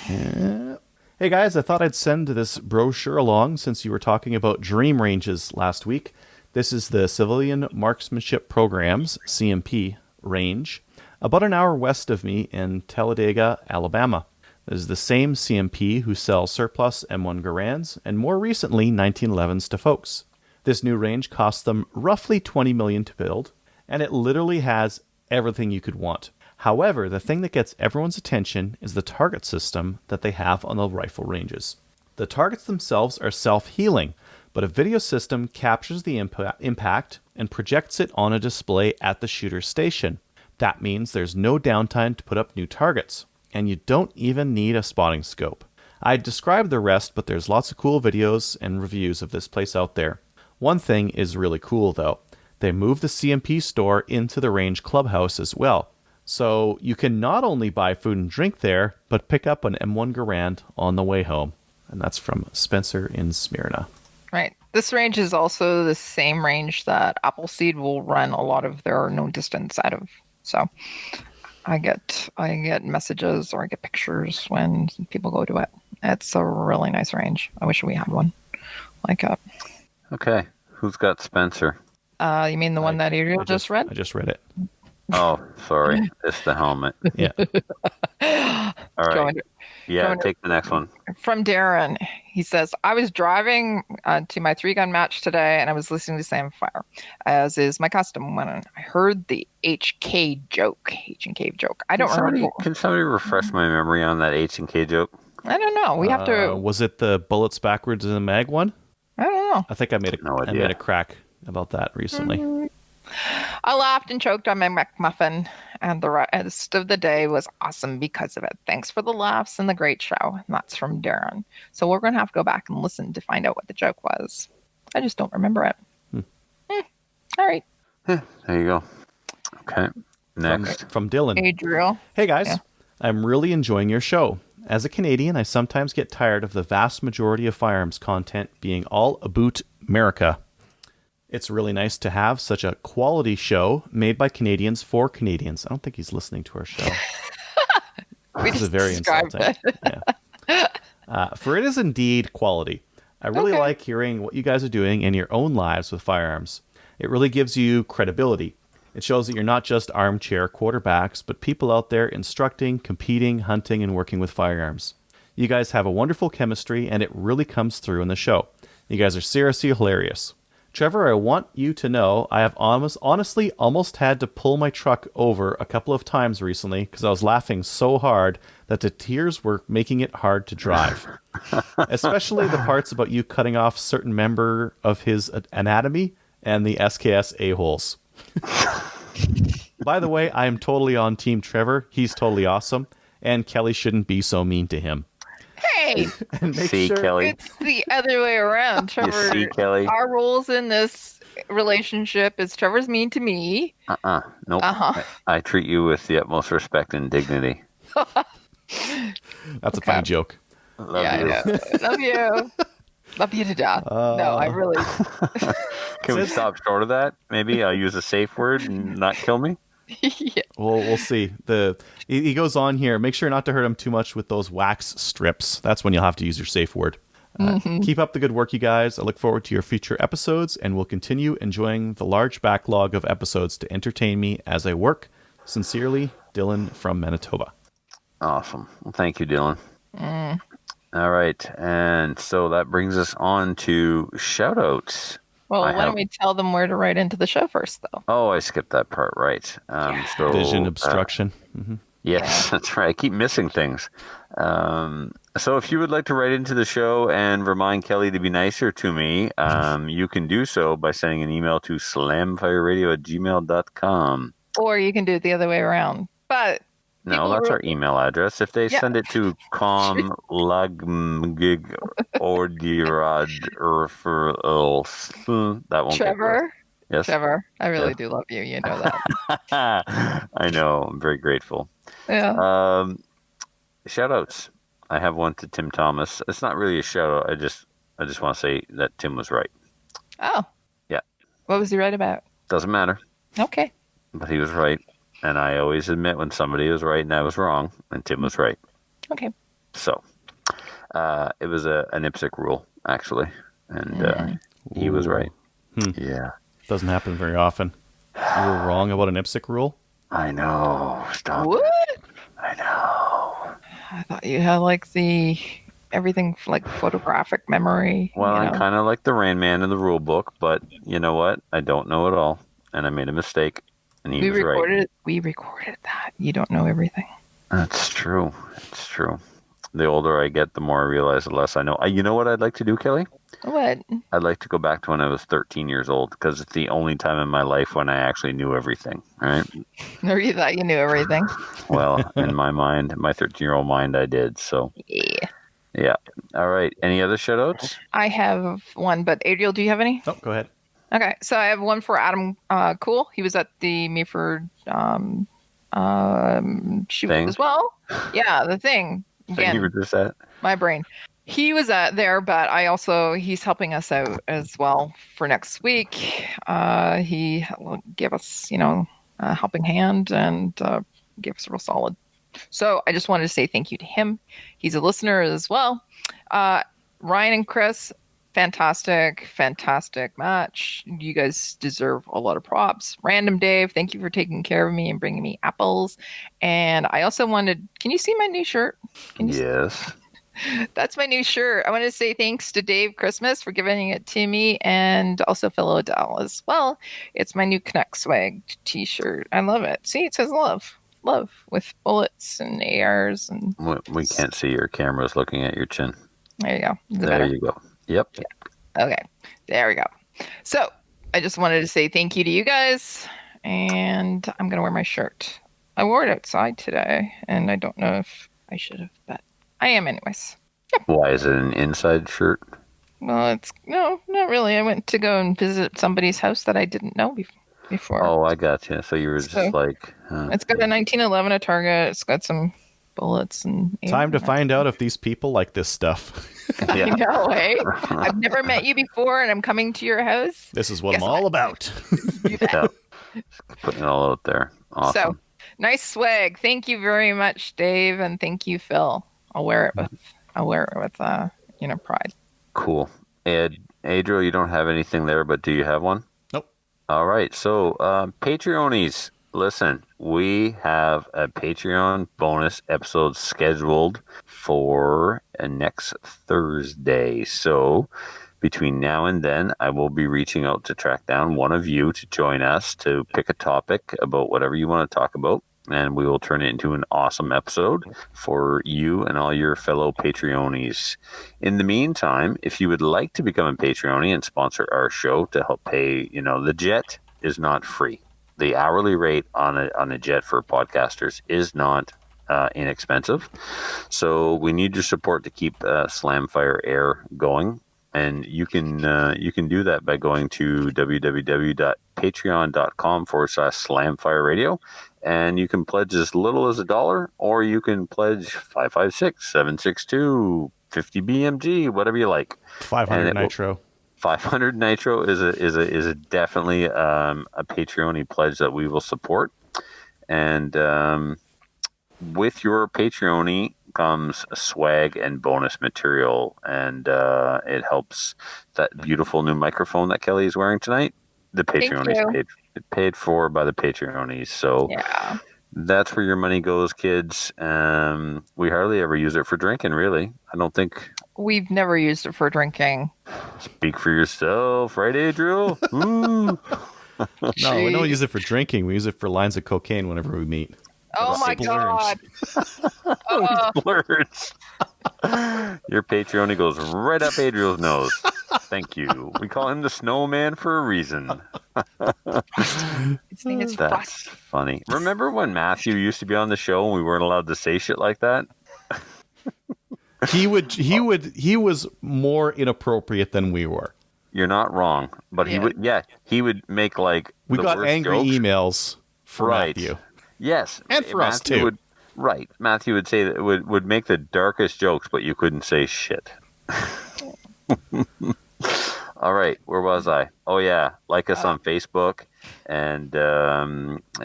Hey, guys, I thought I'd send this brochure along since you were talking about dream ranges last week. This is the Civilian Marksmanship Program's, CMP, range, about an hour west of me in Talladega, Alabama. This is the same CMP who sell surplus M1 Garands and more recently 1911s to folks. This new range cost them roughly $20 million to build, and it literally has everything you could want. However, the thing that gets everyone's attention is the target system that they have on the rifle ranges. The targets themselves are self-healing, but a video system captures the impact and projects it on a display at the shooter's station. That means there's no downtime to put up new targets, and you don't even need a spotting scope. I described the rest, but there's lots of cool videos and reviews of this place out there. One thing is really cool, though. They moved the CMP store into the range clubhouse as well. So you can not only buy food and drink there, but pick up an M1 Garand on the way home. And that's from Spencer in Smyrna.
Right. This range is also the same range that Appleseed will run a lot of their no distance out of. So I get messages or I get pictures when people go to it. It's a really nice range. I wish we had one like it.
Okay. Who's got Spencer?
You mean the one that Adriel just read?
I just read it.
Oh, sorry. It's the helmet.
Yeah.
All right. Take the next one.
From Darren. He says, I was driving to my 3-gun match today and I was listening to Slamfire, as is my custom, when I heard the HK joke. H&K joke. I don't remember.
Can somebody refresh my memory on that H&K joke?
I don't know. We have to.
Was it the bullets backwards in the mag one?
I don't know.
I think I made a crack about that recently.
I laughed and choked on my McMuffin, and the rest of the day was awesome because of it. Thanks for the laughs and the great show. And that's from Darren. So we're going to have to go back and listen to find out what the joke was. I just don't remember it. All right.
There you go. Okay. Next.
From Dylan.
Adriel.
Hey, guys.
Yeah.
I'm really enjoying your show. As a Canadian, I sometimes get tired of the vast majority of firearms content being all about America. It's really nice to have such a quality show made by Canadians for Canadians. I don't think he's listening to our show. This is very insulting. Yeah. For it is indeed quality. I really like hearing what you guys are doing in your own lives with firearms. It really gives you credibility. It shows that you're not just armchair quarterbacks, but people out there instructing, competing, hunting, and working with firearms. You guys have a wonderful chemistry, and it really comes through in the show. You guys are seriously hilarious. Trevor, I want you to know I have honestly almost had to pull my truck over a couple of times recently because I was laughing so hard that the tears were making it hard to drive. Especially the parts about you cutting off certain member of his anatomy and the SKS a-holes. By the way, I am totally on Team Trevor. He's totally awesome. And Kelly shouldn't be so mean to him.
Hey!
Kelly.
It's the other way around. Trevor,
see, Kelly?
Our roles in this relationship is Trevor's mean to me.
Nope. I treat you with the utmost respect and dignity.
That's a funny joke.
Love you.
I know. Love you. Love you to death. No, I really...
Can we stop short of that? Maybe I'll use a safe word and not kill me?
Yeah.
Well, we'll see. He goes on here. Make sure not to hurt him too much with those wax strips. That's when you'll have to use your safe word. Keep up the good work, you guys. I look forward to your future episodes, and will continue enjoying the large backlog of episodes to entertain me as I work. Sincerely, Dylan from Manitoba.
Awesome. Well, thank you, Dylan. All right. And so that brings us on to shout-outs.
Well, why don't we tell them where to write into the show first, though?
Oh, I skipped that part, right. So,
Vision obstruction.
Yes, that's right. I keep missing things. So if you would like to write into the show and remind Kelly to be nicer to me, you can do so by sending an email to slamfireradio@gmail.com.
Or you can do it the other way around. But
no, that's our email address. If they send it to comlagmgigordirad that won't
Trevor?
Get yes.
Trevor, I really do love you. You know that.
I know. I'm very grateful.
Yeah.
Shout outs. I have one to Tim Thomas. It's not really a shout out. I just want to say that Tim was right.
Oh.
Yeah.
What was he right about?
Doesn't matter.
Okay.
But he was right. And I always admit when somebody was right and I was wrong, and Tim was right.
Okay.
So, it was an IPSC rule, actually. And he was right. Yeah.
Doesn't happen very often. You were wrong about an IPSC rule?
I know. Stop.
What?
I know.
I thought you had everything like photographic memory.
Well, I'm kind of like the Rain Man in the rule book, but you know what? I don't know it all. And I made a mistake. And he was right.
We recorded that. You don't know everything.
That's true. It's true. The older I get, the more I realize the less I know. You know what I'd like to do, Kelly?
What?
I'd like to go back to when I was 13 years old, because it's the only time in my life when I actually knew everything, right?
Or you thought you knew everything?
Well, in my mind, my 13-year-old mind, I did. So, yeah. All right. Any other shout-outs?
I have one, but Adriel, do you have any?
Oh, go ahead.
Okay, so I have one for Adam Cool. He was at the Meaford shoot
thing?
As well. Yeah, the thing. Again,
you were just at?
My brain. He was there, but he's helping us out as well for next week. He will give us, a helping hand and give us a real solid. So I just wanted to say thank you to him. He's a listener as well. Ryan and Chris, fantastic match. You guys deserve a lot of props. Random Dave, thank you for taking care of me and bringing me apples. And I also can you see my new shirt?
Yes.
That's my new shirt. I want to say thanks to Dave Christmas for giving it to me, and also Phil Odell as well. It's my new Connect Swag t-shirt. I love it. See, it says love with bullets and ARs. And
we can't see your cameras looking at your chin.
There you go.
There you go. Yep.
Yeah. Okay. There we go. So I just wanted to say thank you to you guys, and I'm going to wear my shirt. I wore it outside today, and I don't know if I should have, but I am anyways. Yep.
Why is it an inside shirt?
Well, no, not really. I went to go and visit somebody's house that I didn't know before.
Oh, I got you. So you were just like...
It's got a 1911 at Target. It's got some bullets and
Time to find out if these people like this stuff.
I know, eh? I've never met you before, and I'm coming to your house.
This is what I'm all about.
Yeah. Putting it all out there. Awesome.
So, nice swag. Thank you very much, Dave, and thank you, Phil. I'll wear it with pride.
Cool. Ed, Adriel, you don't have anything there, but do you have one?
Nope.
All right. So, Patreonies, listen, we have a Patreon bonus episode scheduled for next Thursday. So, between now and then, I will be reaching out to track down one of you to join us to pick a topic about whatever you want to talk about. And we will turn it into an awesome episode for you and all your fellow Patreonies. In the meantime, if you would like to become a Patreonie and sponsor our show to help pay, the jet is not free. The hourly rate on a jet for podcasters is not inexpensive. So we need your support to keep Slamfire Air going. And you can do that by going to www.patreon.com/Slamfire Radio. And you can pledge as little as $1, or you can pledge 556-762-50 BMG, whatever you like.
500 Nitro.
500 Nitro is a definitely a Patreon pledge that we will support. And with your Patreon comes swag and bonus material, and it helps that beautiful new microphone that Kelly is wearing tonight. The Patreon is paid for by the Patreonies. So
yeah,
that's where your money goes, kids. We hardly ever use it for drinking, really. I don't think.
We've never used it for drinking.
Speak for yourself, right, Adriel? Ooh.
No, we don't use it for drinking. We use it for lines of cocaine whenever we meet.
Oh my God.
Blurs. Your Patreon goes right up Adriel's nose. Thank you. We call him the snowman for a reason.
His name is
That's
Frost.
funny. Remember when Matthew used to be on the show and we weren't allowed to say shit like that?
He was more inappropriate than we were.
You're not wrong, but he would make like
we
the
got
worst
angry
jokes.
emails for Matthew.
Yes,
and for us too.
Matthew would say that would make the darkest jokes, but you couldn't say shit. All right, where was I? Oh yeah, like us on Facebook and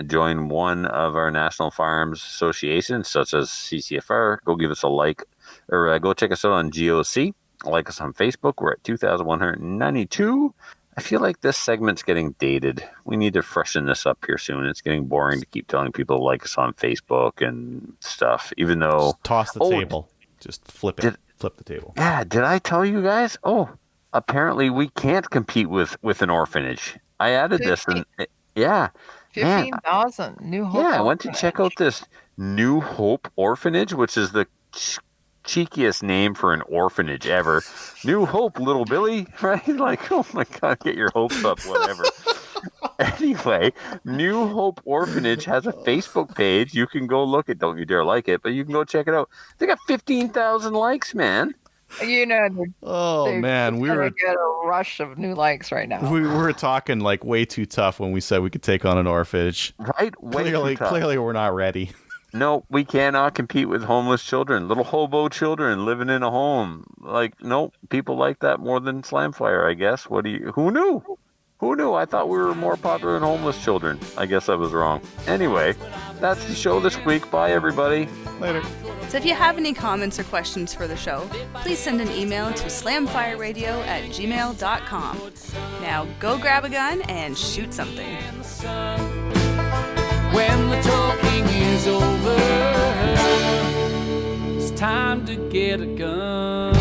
join one of our national firearms associations, such as CCFR. Go give us a like, or go check us out on GOC. Like us on Facebook. We're at 2,192. I feel like this segment's getting dated. We need to freshen this up here soon. It's getting boring to keep telling people to like us on Facebook and stuff, even though...
Just toss the table. Just flip it. Flip the table.
Yeah, did I tell you guys? Oh, apparently we can't compete with an orphanage. I added
50.
this. And yeah.
15,000. New Hope.
Yeah, I went to check out this New Hope Orphanage, which is the cheekiest name for an orphanage ever. New Hope, little Billy, right? Like, oh my God, get your hopes up, whatever. Anyway, New Hope Orphanage has a Facebook page. You can go look at. Don't you dare like it, but you can go check it out. They got 15,000 likes, man.
Man, we were
get a rush of new likes right now.
We were talking like way too tough when we said we could take on an orphanage.
Right?
Clearly, we're not ready.
No, we cannot compete with homeless children, little hobo children living in a home. Like, no, people like that more than Slamfire, I guess. Who knew? Who knew? I thought we were more popular than homeless children. I guess I was wrong. Anyway, that's the show this week. Bye, everybody.
Later.
So if you have any comments or questions for the show, please send an email to slamfireradio@gmail.com. Now go grab a gun and shoot something.
When the talking is over, it's time to get a gun.